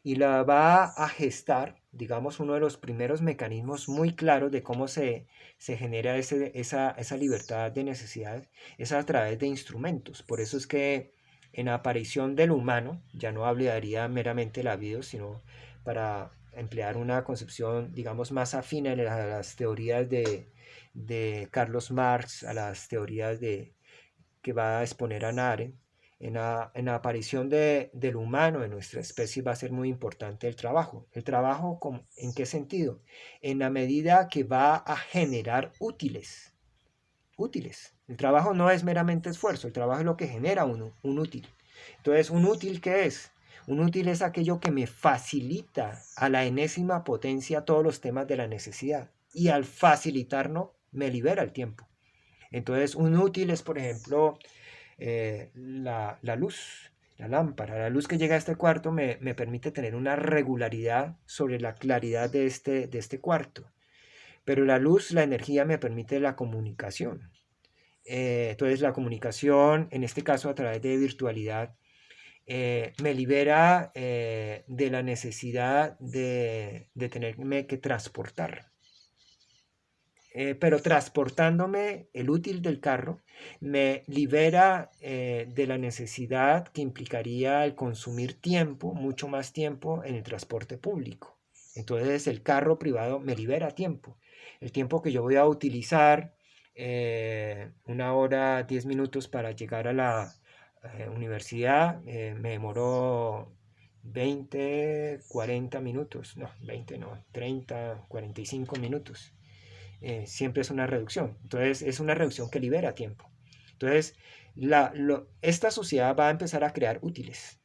y la va a gestar, digamos, uno de los primeros mecanismos muy claros de cómo se genera esa libertad de necesidades, es a través de instrumentos. Por eso es que en la aparición del humano, ya no hablaría meramente la vida, sino para emplear una concepción, digamos, más afín a las teorías de Carlos Marx, a las teorías que va a exponer Hannah Arendt, en la aparición del humano en nuestra especie va a ser muy importante el trabajo. ¿El trabajo en qué sentido? En la medida que va a generar útiles. Útiles. El trabajo no es meramente esfuerzo, el trabajo es lo que genera un útil. Entonces, ¿un útil qué es? Un útil es aquello que me facilita a la enésima potencia todos los temas de la necesidad. Y al facilitarnos, me libera el tiempo. Entonces, un útil es, por ejemplo, la luz, la lámpara. La luz que llega a este cuarto me permite tener una regularidad sobre la claridad de este cuarto. Pero la luz, la energía me permite la comunicación. Entonces la comunicación, en este caso a través de virtualidad, me libera de la necesidad de tenerme que transportar. Pero transportándome el útil del carro me libera de la necesidad que implicaría el consumir tiempo, mucho más tiempo en el transporte público. Entonces el carro privado me libera tiempo. El tiempo que yo voy a utilizar, 1 hora, 10 minutos para llegar a la universidad, me demoró 20, 40 minutos, no, 20 no, 30, 45 minutos. Siempre es una reducción. Entonces es una reducción que libera tiempo. Entonces esta sociedad va a empezar a crear útiles,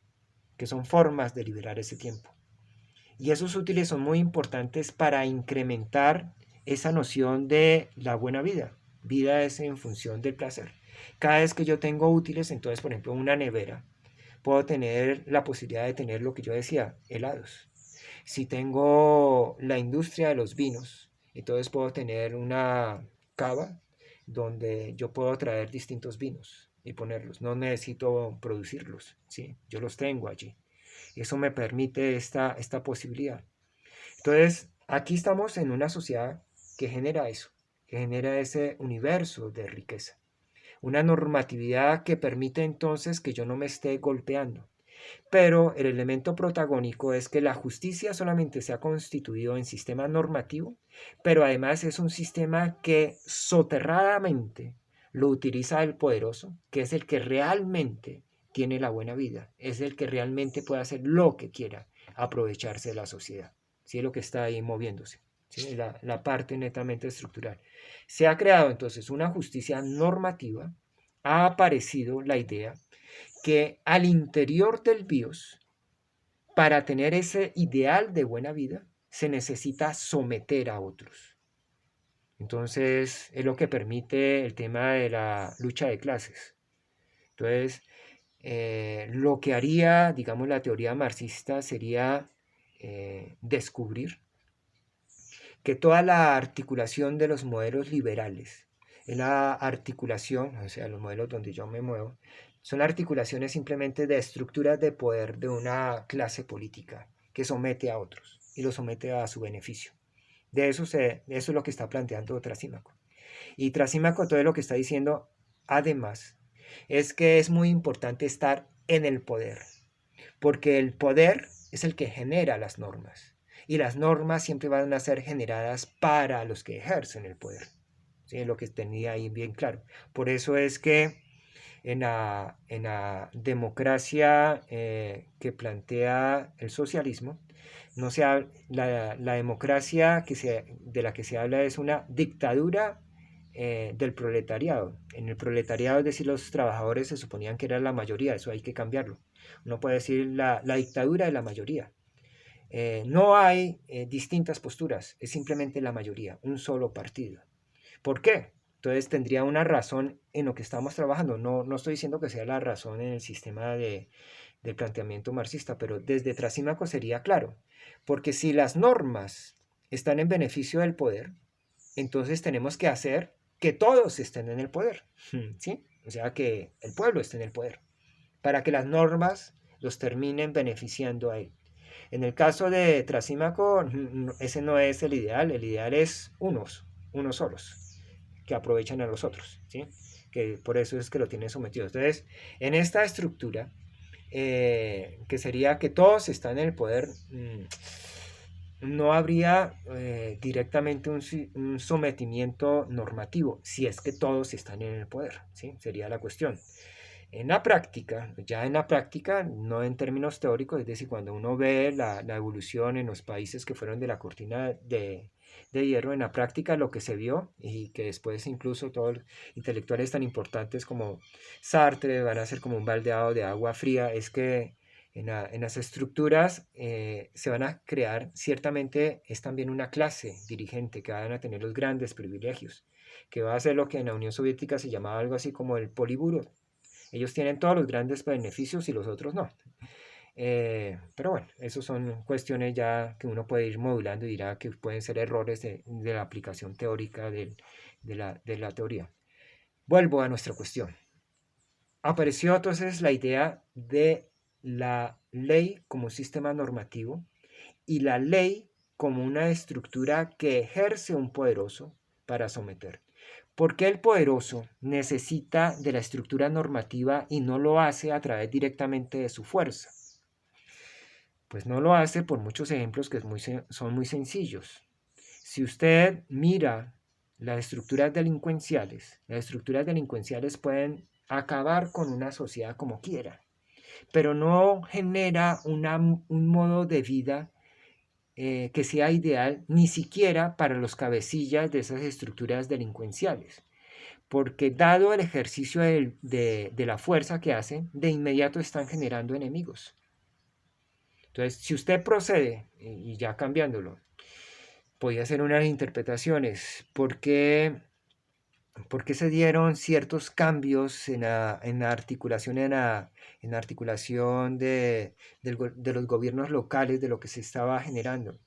que son formas de liberar ese tiempo. Y esos útiles son muy importantes para incrementar esa noción de la buena vida. Vida es en función del placer. Cada vez que yo tengo útiles, entonces, por ejemplo, una nevera, puedo tener la posibilidad de tener lo que yo decía, helados. Si tengo la industria de los vinos, entonces puedo tener una cava donde yo puedo traer distintos vinos y ponerlos. No necesito producirlos, ¿sí? Yo los tengo allí. Eso me permite esta posibilidad. Entonces, aquí estamos en una sociedad que genera eso, que genera ese universo de riqueza. Una normatividad que permite entonces que yo no me esté golpeando. Pero el elemento protagónico es que la justicia solamente se ha constituido en sistema normativo, pero además es un sistema que soterradamente lo utiliza el poderoso, que es el que realmente tiene la buena vida, es el que realmente puede hacer lo que quiera, aprovecharse de la sociedad. ¿Sí? Es lo que está ahí moviéndose. ¿Sí? La parte netamente estructural. Se ha creado entonces una justicia normativa, ha aparecido la idea que al interior del BIOS, para tener ese ideal de buena vida, se necesita someter a otros. Entonces, es lo que permite el tema de la lucha de clases. Entonces, lo que haría, digamos, la teoría marxista sería descubrir que toda la articulación de los modelos liberales, es la articulación, o sea, los modelos donde yo me muevo, son articulaciones simplemente de estructuras de poder de una clase política que somete a otros y lo somete a su beneficio. Eso es lo que está planteando Trasímaco. Y Trasímaco todo lo que está diciendo, además, es que es muy importante estar en el poder, porque el poder es el que genera las normas. Y las normas siempre van a ser generadas para los que ejercen el poder. ¿Sí? Es lo que tenía ahí bien claro. Por eso es que en la democracia que plantea el socialismo, no se habla, la democracia de la que se habla es una dictadura del proletariado. En el proletariado, es decir, los trabajadores se suponían que era la mayoría, eso hay que cambiarlo. Uno puede decir la dictadura de la mayoría. No hay distintas posturas, es simplemente la mayoría, un solo partido. ¿Por qué? Entonces tendría una razón en lo que estamos trabajando. No estoy diciendo que sea la razón en el sistema del planteamiento marxista, pero desde Trasímaco sería claro. Porque si las normas están en beneficio del poder, entonces tenemos que hacer que todos estén en el poder. ¿Sí? O sea, que el pueblo esté en el poder. Para que las normas los terminen beneficiando a él. En el caso de Trasímaco, ese no es el ideal es unos solos, que aprovechan a los otros, ¿sí? Que por eso es que lo tienen sometido. Entonces, en esta estructura, que sería que todos están en el poder, no habría directamente un sometimiento normativo, si es que todos están en el poder, ¿sí? Sería la cuestión. En la práctica, ya en la práctica, no en términos teóricos, es decir, cuando uno ve la evolución en los países que fueron de la cortina de hierro, en la práctica lo que se vio, y que después incluso todos los intelectuales tan importantes como Sartre van a ser como un baldeado de agua fría, es que en las estructuras se van a crear, ciertamente es también una clase dirigente que van a tener los grandes privilegios, que va a ser lo que en la Unión Soviética se llamaba algo así como el poliburo. Ellos tienen todos los grandes beneficios y los otros no. Pero bueno, eso son cuestiones ya que uno puede ir modulando y dirá que pueden ser errores de la aplicación teórica de la teoría. Vuelvo a nuestra cuestión. Apareció entonces la idea de la ley como un sistema normativo y la ley como una estructura que ejerce un poderoso para someter. ¿Por qué el poderoso necesita de la estructura normativa y no lo hace a través directamente de su fuerza? Pues no lo hace por muchos ejemplos que son muy sencillos. Si usted mira las estructuras delincuenciales pueden acabar con una sociedad como quiera, pero no genera un modo de vida que sea ideal ni siquiera para los cabecillas de esas estructuras delincuenciales, porque dado el ejercicio de la fuerza que hacen, de inmediato están generando enemigos. Entonces, si usted procede, y ya cambiándolo, podía hacer unas interpretaciones, ¿por qué se dieron ciertos cambios en la articulación, en la articulación de los gobiernos locales, de lo que se estaba generando?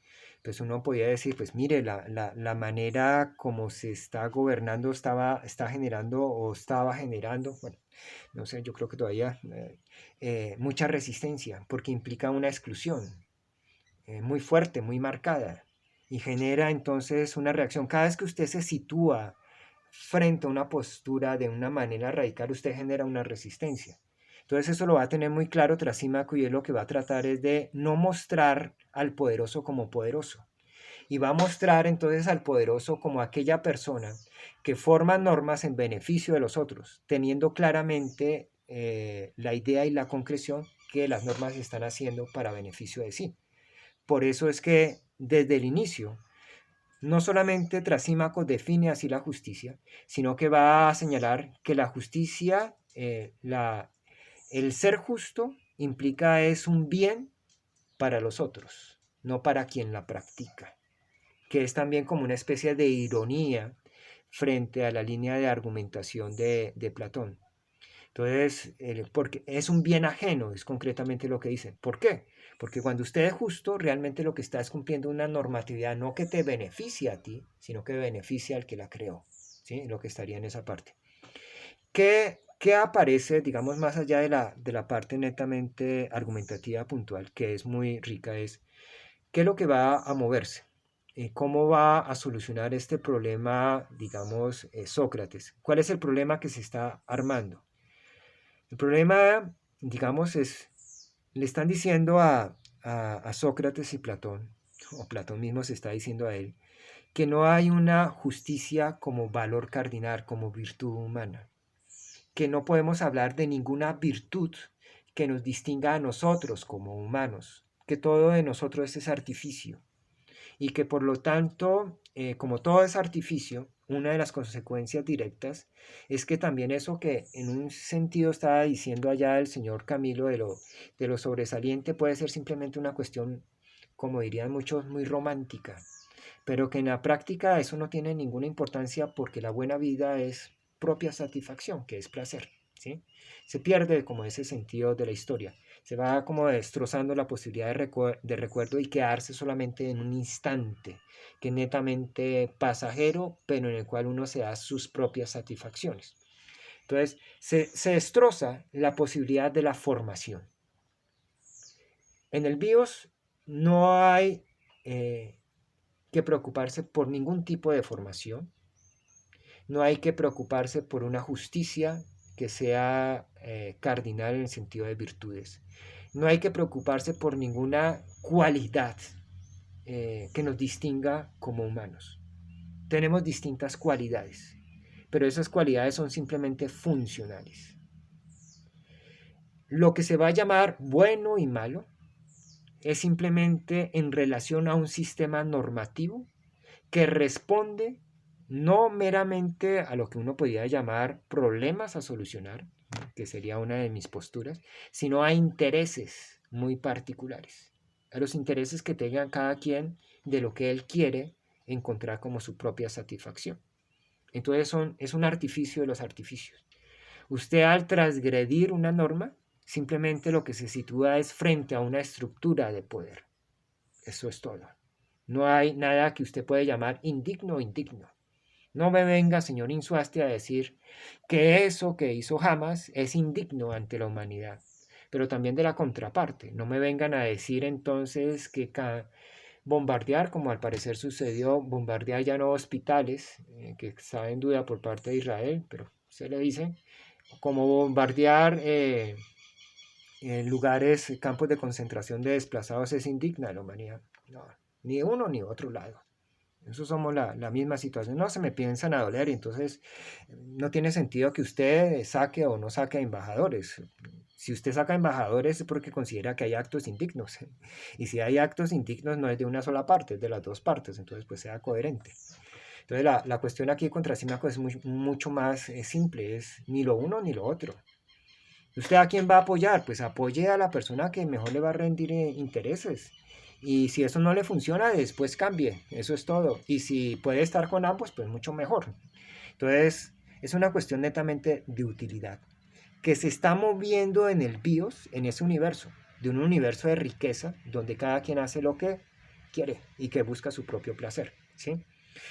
Pues uno podía decir, pues mire, la manera como se está gobernando está generando o estaba generando, bueno, no sé, yo creo que todavía mucha resistencia, porque implica una exclusión muy fuerte, muy marcada, y genera entonces una reacción. Cada vez que usted se sitúa frente a una postura de una manera radical, usted genera una resistencia. Entonces eso lo va a tener muy claro Trasímaco, y él lo que va a tratar es de no mostrar al poderoso como poderoso, y va a mostrar entonces al poderoso como aquella persona que forma normas en beneficio de los otros, teniendo claramente la idea y la concreción que las normas están haciendo para beneficio de sí. Por eso es que desde el inicio, no solamente Trasímaco define así la justicia, sino que va a señalar que la justicia, el ser justo implica es un bien para los otros, no para quien la practica, que es también como una especie de ironía frente a la línea de argumentación de Platón. Entonces, porque es un bien ajeno, es concretamente lo que dice. ¿Por qué? Porque cuando usted es justo, realmente lo que está es cumpliendo una normatividad no que te beneficia a ti, sino que beneficia al que la creó, ¿sí? Lo que estaría en esa parte. ¿Qué aparece, digamos, más allá de la parte netamente argumentativa puntual, que es muy rica, es qué es lo que va a moverse? ¿Cómo va a solucionar este problema, digamos, Sócrates? ¿Cuál es el problema que se está armando? El problema, digamos, le están diciendo a Sócrates y Platón, o Platón mismo se está diciendo a él, que no hay una justicia como valor cardinal, como virtud humana, que no podemos hablar de ninguna virtud que nos distinga a nosotros como humanos, que todo de nosotros es artificio, y que por lo tanto, como todo es artificio, una de las consecuencias directas es que también eso que en un sentido estaba diciendo allá el señor Camilo de lo sobresaliente puede ser simplemente una cuestión, como dirían muchos, muy romántica, pero que en la práctica eso no tiene ninguna importancia, porque la buena vida es propia satisfacción, que es placer, ¿sí? Se pierde como ese sentido de la historia, se va como destrozando la posibilidad de recuerdo y quedarse solamente en un instante que es netamente pasajero, pero en el cual uno se da sus propias satisfacciones. Entonces se destroza la posibilidad de la formación. En el BIOS no hay que preocuparse por ningún tipo de formación, no hay que preocuparse por una justicia que sea cardinal en el sentido de virtudes. No hay que preocuparse por ninguna cualidad que nos distinga como humanos. Tenemos distintas cualidades, pero esas cualidades son simplemente funcionales. Lo que se va a llamar bueno y malo es simplemente en relación a un sistema normativo que responde no meramente a lo que uno podría llamar problemas a solucionar, que sería una de mis posturas, sino a intereses muy particulares, a los intereses que tenga cada quien de lo que él quiere encontrar como su propia satisfacción. Entonces es un artificio de los artificios. Usted al transgredir una norma, simplemente lo que se sitúa es frente a una estructura de poder. Eso es todo. No hay nada que usted puede llamar indigno o indigno. No me venga, señor Insuasti, a decir que eso que hizo Hamas es indigno ante la humanidad, pero también de la contraparte. No me vengan a decir entonces que bombardear, como al parecer sucedió, bombardear ya no hospitales, que está en duda por parte de Israel, pero se le dice, como bombardear lugares, campos de concentración de desplazados es indigna de la humanidad. No, ni uno ni otro lado. Eso somos la misma situación. No se me piensan a doler, entonces no tiene sentido que usted saque o no saque a embajadores. Si usted saca embajadores es porque considera que hay actos indignos. Y si hay actos indignos no es de una sola parte, es de las dos partes. Entonces pues sea coherente. Entonces la cuestión aquí contra Símaco es mucho más simple. Es ni lo uno ni lo otro. ¿Usted a quién va a apoyar? Pues apoye a la persona que mejor le va a rendir intereses. Y si eso no le funciona, después cambie. Eso es todo. Y si puede estar con ambos, pues mucho mejor. Entonces, es una cuestión netamente de utilidad, que se está moviendo en el BIOS, en ese universo, de un universo de riqueza, donde cada quien hace lo que quiere y que busca su propio placer. ¿Sí?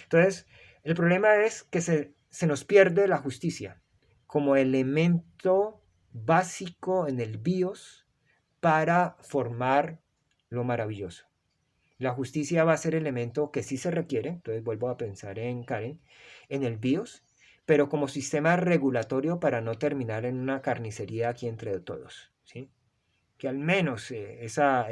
Entonces, el problema es que se nos pierde la justicia como elemento básico en el BIOS para formar lo maravilloso. La justicia va a ser elemento que sí se requiere, entonces vuelvo a pensar en Karen, en el BIOS, pero como sistema regulatorio para no terminar en una carnicería aquí entre todos, ¿sí? Que al menos esa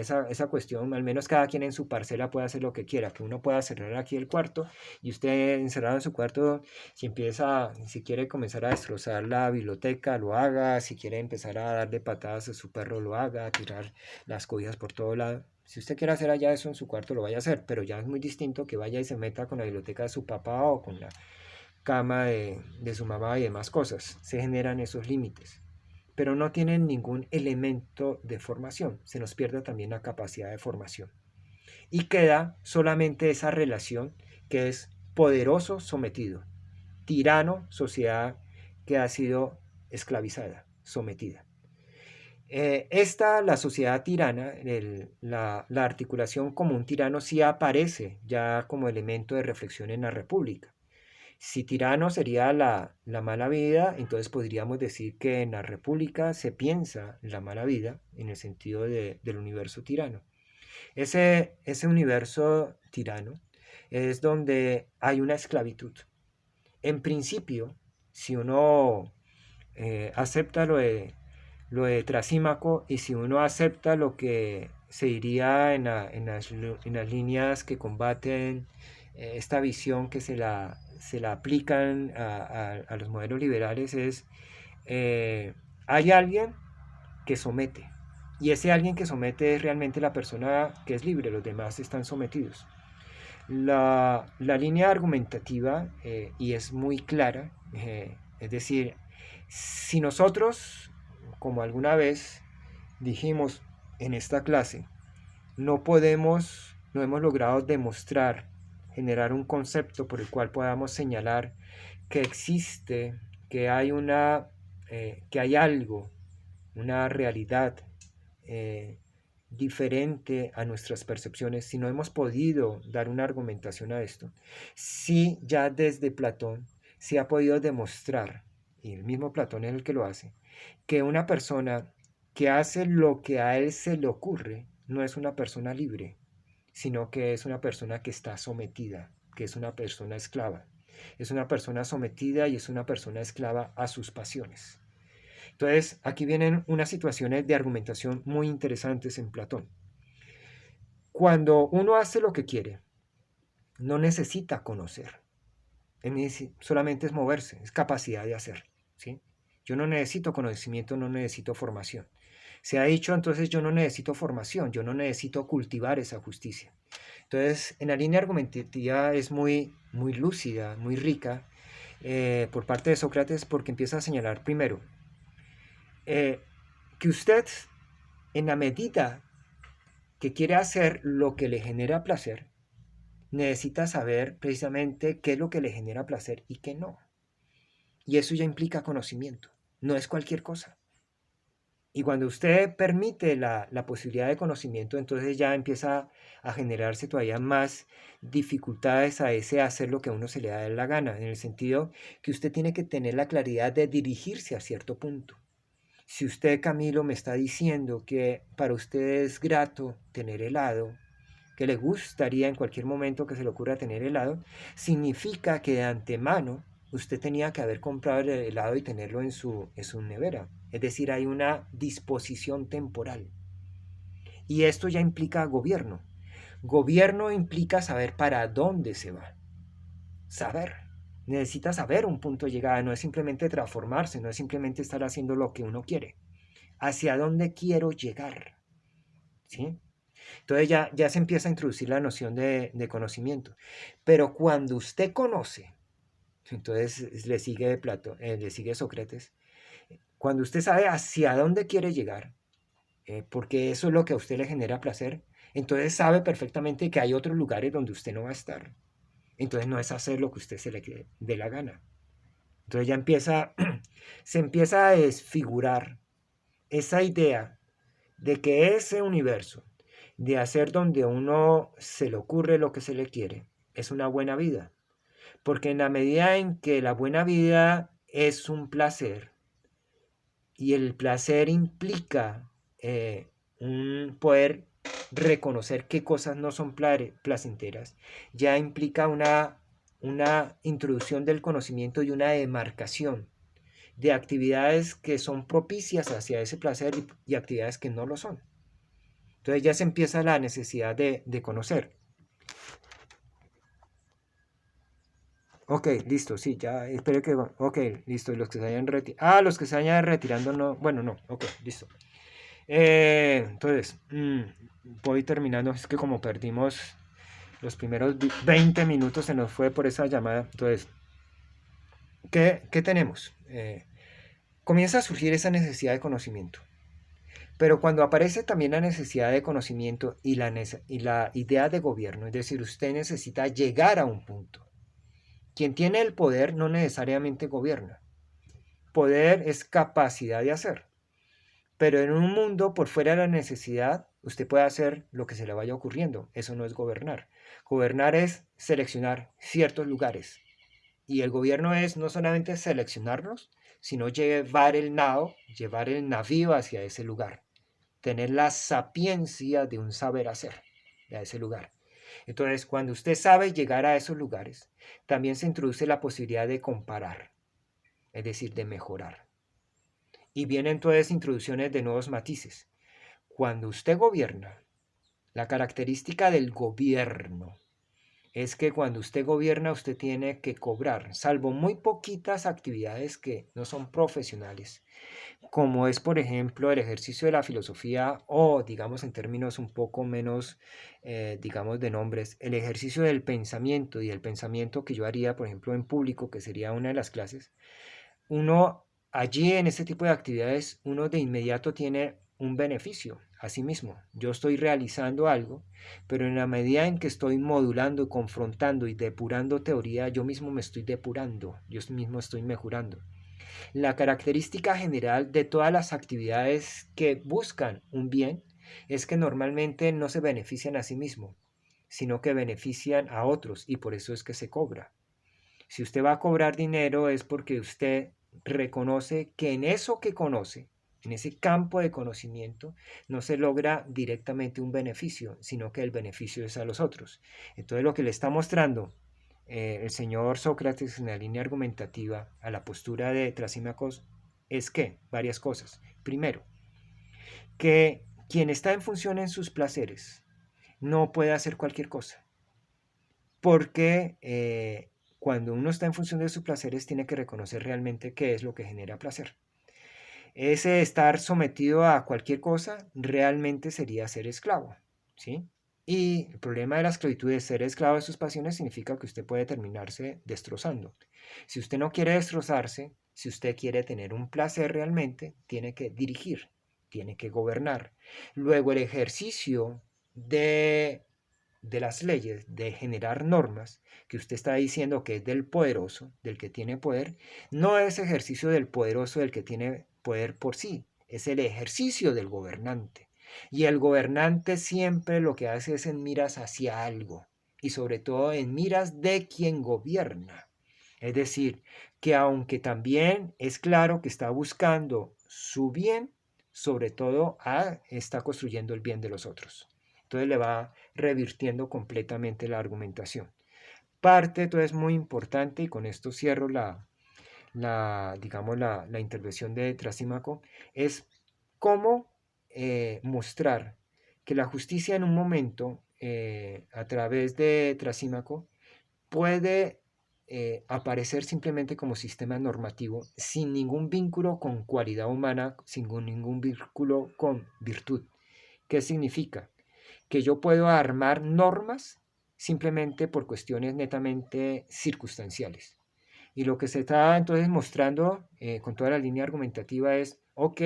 cuestión, al menos cada quien en su parcela pueda hacer lo que quiera, que uno pueda cerrar aquí el cuarto y usted encerrado en su cuarto, si quiere comenzar a destrozar la biblioteca, lo haga, si quiere empezar a darle patadas a su perro, lo haga, a tirar las cobijas por todo lado. Si usted quiere hacer allá eso en su cuarto, lo vaya a hacer, pero ya es muy distinto que vaya y se meta con la biblioteca de su papá o con la cama de su mamá y demás cosas. Se generan esos límites, pero no tienen ningún elemento de formación. Se nos pierde también la capacidad de formación. Y queda solamente esa relación que es poderoso sometido, tirano sociedad que ha sido esclavizada, sometida. La sociedad tirana, la articulación como un tirano sí aparece ya como elemento de reflexión en la República. Si tirano sería la mala vida, entonces podríamos decir que en la República se piensa la mala vida en el sentido del universo tirano. Ese universo tirano es donde hay una esclavitud. En principio, si uno acepta lo de Trasímaco y si uno acepta lo que se diría en las líneas que combaten esta visión que se la aplican a los modelos liberales es hay alguien que somete y ese alguien que somete es realmente la persona que es libre, los demás están sometidos. La línea argumentativa y es muy clara, es decir, si nosotros, como alguna vez dijimos en esta clase, no hemos logrado demostrar, generar un concepto por el cual podamos señalar que existe, que hay algo, una realidad diferente a nuestras percepciones, si no hemos podido dar una argumentación a esto, si ya desde Platón se ha podido demostrar, y el mismo Platón es el que lo hace, que una persona que hace lo que a él se le ocurre no es una persona libre, sino que es una persona que está sometida, que es una persona esclava. Es una persona sometida y es una persona esclava a sus pasiones. Entonces, aquí vienen unas situaciones de argumentación muy interesantes en Platón. Cuando uno hace lo que quiere, no necesita conocer, solamente es moverse, es capacidad de hacer, ¿sí? Yo no necesito conocimiento, no necesito formación. Se ha dicho entonces yo no necesito formación, yo no necesito cultivar esa justicia. Entonces, en la línea argumentativa es muy, muy lúcida, muy rica por parte de Sócrates porque empieza a señalar primero que usted, en la medida que quiere hacer lo que le genera placer, necesita saber precisamente qué es lo que le genera placer y qué no. Y eso ya implica conocimiento, no es cualquier cosa. Y cuando usted permite la posibilidad de conocimiento, entonces ya empieza a generarse todavía más dificultades a ese hacer lo que a uno se le da la gana, en el sentido que usted tiene que tener la claridad de dirigirse a cierto punto. Si usted, Camilo, me está diciendo que para usted es grato tener helado, que le gustaría en cualquier momento que se le ocurra tener helado, significa que de antemano usted tenía que haber comprado el helado y tenerlo en su nevera. Es decir, hay una disposición temporal. Y esto ya implica gobierno. Gobierno implica saber para dónde se va. Saber. Necesita saber un punto de llegada. No es simplemente transformarse, no es simplemente estar haciendo lo que uno quiere. ¿Hacia dónde quiero llegar? ¿Sí? Entonces ya se empieza a introducir la noción de conocimiento. Pero cuando usted conoce, entonces le sigue Platón, le sigue Sócrates, cuando usted sabe hacia dónde quiere llegar, porque eso es lo que a usted le genera placer, entonces sabe perfectamente que hay otros lugares donde usted no va a estar. Entonces no es hacer lo que usted se le dé la gana. Entonces ya se empieza a desfigurar esa idea de que ese universo, de hacer donde uno se le ocurre lo que se le quiere, es una buena vida. Porque en la medida en que la buena vida es un placer, y el placer implica un poder reconocer qué cosas no son placenteras, ya implica una introducción del conocimiento y una demarcación de actividades que son propicias hacia ese placer y actividades que no lo son. Entonces ya se empieza la necesidad de conocer. Ok, listo, sí, ya, espero que... Ok, listo, los que se hayan retirado... Ah, los que se vayan retirando no... Bueno, no, ok, listo. Entonces, voy terminando, es que como perdimos los primeros 20 minutos, se nos fue por esa llamada. Entonces, ¿qué tenemos? Comienza a surgir esa necesidad de conocimiento. Pero cuando aparece también la necesidad de conocimiento y la idea de gobierno, es decir, usted necesita llegar a un punto. Quien tiene el poder no necesariamente gobierna. Poder es capacidad de hacer. Pero en un mundo por fuera de la necesidad, usted puede hacer lo que se le vaya ocurriendo. Eso no es gobernar. Gobernar es seleccionar ciertos lugares. Y el gobierno es no solamente seleccionarlos, sino llevar el navío hacia ese lugar. Tener la sapiencia de un saber hacer a ese lugar. Entonces, cuando usted sabe llegar a esos lugares, también se introduce la posibilidad de comparar, es decir, de mejorar. Y vienen entonces introducciones de nuevos matices. Cuando usted gobierna, la característica del gobierno es que cuando usted gobierna usted tiene que cobrar, salvo muy poquitas actividades que no son profesionales, como es por ejemplo el ejercicio de la filosofía o digamos en términos un poco menos, digamos de nombres, el ejercicio del pensamiento y el pensamiento que yo haría por ejemplo en público, que sería una de las clases. Uno allí en ese tipo de actividades, uno de inmediato tiene un beneficio a sí mismo. Yo estoy realizando algo, pero en la medida en que estoy modulando, confrontando y depurando teoría, yo mismo me estoy depurando, yo mismo estoy mejorando. La característica general de todas las actividades que buscan un bien es que normalmente no se benefician a sí mismo, sino que benefician a otros y por eso es que se cobra. Si usted va a cobrar dinero es porque usted reconoce que en eso que conoce En ese campo de conocimiento no se logra directamente un beneficio, sino que el beneficio es a los otros. Entonces lo que le está mostrando el señor Sócrates en la línea argumentativa a la postura de Trasímacos es que varias cosas. Primero, que quien está en función en sus placeres no puede hacer cualquier cosa, porque cuando uno está en función de sus placeres tiene que reconocer realmente qué es lo que genera placer. Ese estar sometido a cualquier cosa realmente sería ser esclavo, ¿sí? Y el problema de la esclavitud de ser esclavo de sus pasiones significa que usted puede terminarse destrozando. Si usted no quiere destrozarse, si usted quiere tener un placer realmente, tiene que dirigir, tiene que gobernar. Luego el ejercicio de las leyes, de generar normas, que usted está diciendo que es del poderoso, del que tiene poder, no es ejercicio del poderoso, del que tiene poder por sí, es el ejercicio del gobernante. Y el gobernante siempre lo que hace es en miras hacia algo, y sobre todo en miras de quien gobierna. Es decir, que aunque también es claro que está buscando su bien, sobre todo está construyendo el bien de los otros. Entonces le va revirtiendo completamente la argumentación. Parte, entonces, muy importante, y con esto cierro digamos, la intervención de Trasímaco, es cómo mostrar que la justicia en un momento, a través de Trasímaco, puede aparecer simplemente como sistema normativo sin ningún vínculo con cualidad humana, sin ningún vínculo con virtud. ¿Qué significa? Que yo puedo armar normas simplemente por cuestiones netamente circunstanciales. Y lo que se está entonces mostrando con toda la línea argumentativa es, ok,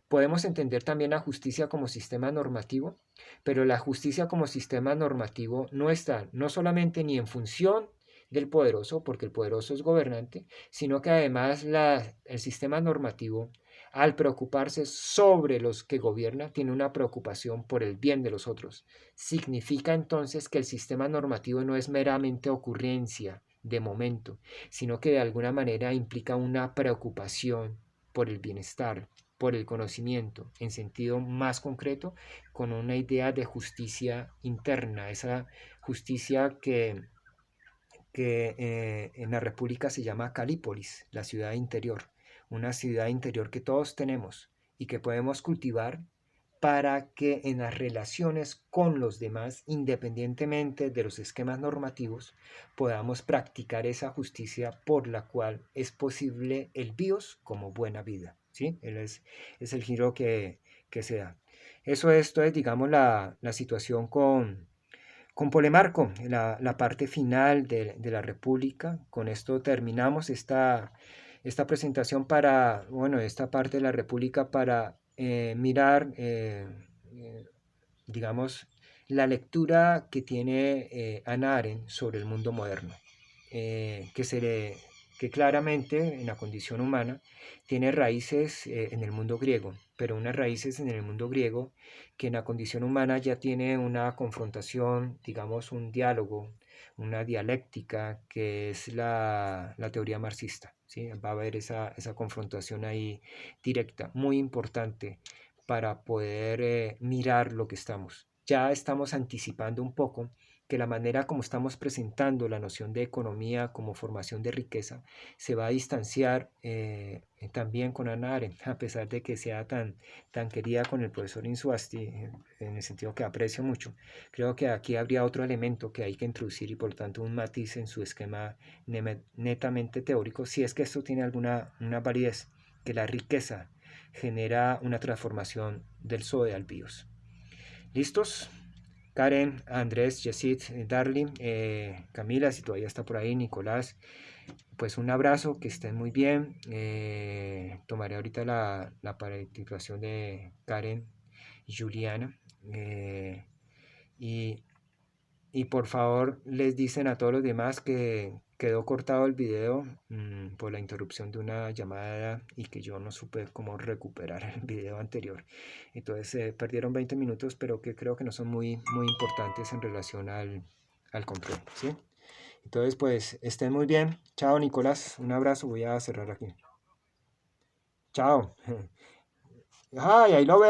podemos entender también la justicia como sistema normativo, pero la justicia como sistema normativo no está no solamente ni en función del poderoso, porque el poderoso es gobernante, sino que además el sistema normativo, al preocuparse sobre los que gobierna, tiene una preocupación por el bien de los otros. Significa entonces que el sistema normativo no es meramente ocurrencia de momento, sino que de alguna manera implica una preocupación por el bienestar, por el conocimiento, en sentido más concreto, con una idea de justicia interna, esa justicia que en la República se llama Calípolis, la ciudad interior, una ciudad interior que todos tenemos y que podemos cultivar para que en las relaciones con los demás, independientemente de los esquemas normativos, podamos practicar esa justicia por la cual es posible el bios como buena vida. ¿Sí? Es el giro que se da. Eso esto es, digamos, la situación con Polemarco, la parte final de la República. Con esto terminamos esta presentación para, bueno, esta parte de la República para mirar, digamos, la lectura que tiene Hannah Arendt sobre el mundo moderno, que, que claramente en la condición humana tiene raíces en el mundo griego, pero unas raíces en el mundo griego que en la condición humana ya tiene una confrontación, digamos, un diálogo, una dialéctica, que es la teoría marxista. ¿Sí? Va a haber esa confrontación ahí directa, muy importante para poder mirar lo que estamos. Ya estamos anticipando un poco que la manera como estamos presentando la noción de economía como formación de riqueza se va a distanciar también con Hannah Arendt, a pesar de que sea tan querida con el profesor Insuasti, en el sentido que aprecio mucho. Creo que aquí habría otro elemento que hay que introducir y por tanto un matiz en su esquema netamente teórico, si es que esto tiene una validez, que la riqueza genera una transformación del SOE al BIOS. ¿Listos? Karen, Andrés, Yesid, Darling, Camila, si todavía está por ahí, Nicolás, pues un abrazo, que estén muy bien. Tomaré ahorita la participación de Karen y Juliana. Y y por favor les dicen a todos los demás que quedó cortado el video por la interrupción de una llamada y que yo no supe cómo recuperar el video anterior. Entonces perdieron 20 minutos, pero que creo que no son muy importantes en relación al control. ¿Sí? Entonces pues estén muy bien. Chao Nicolás, un abrazo, voy a cerrar aquí. Chao. Ay, ahí lo veo.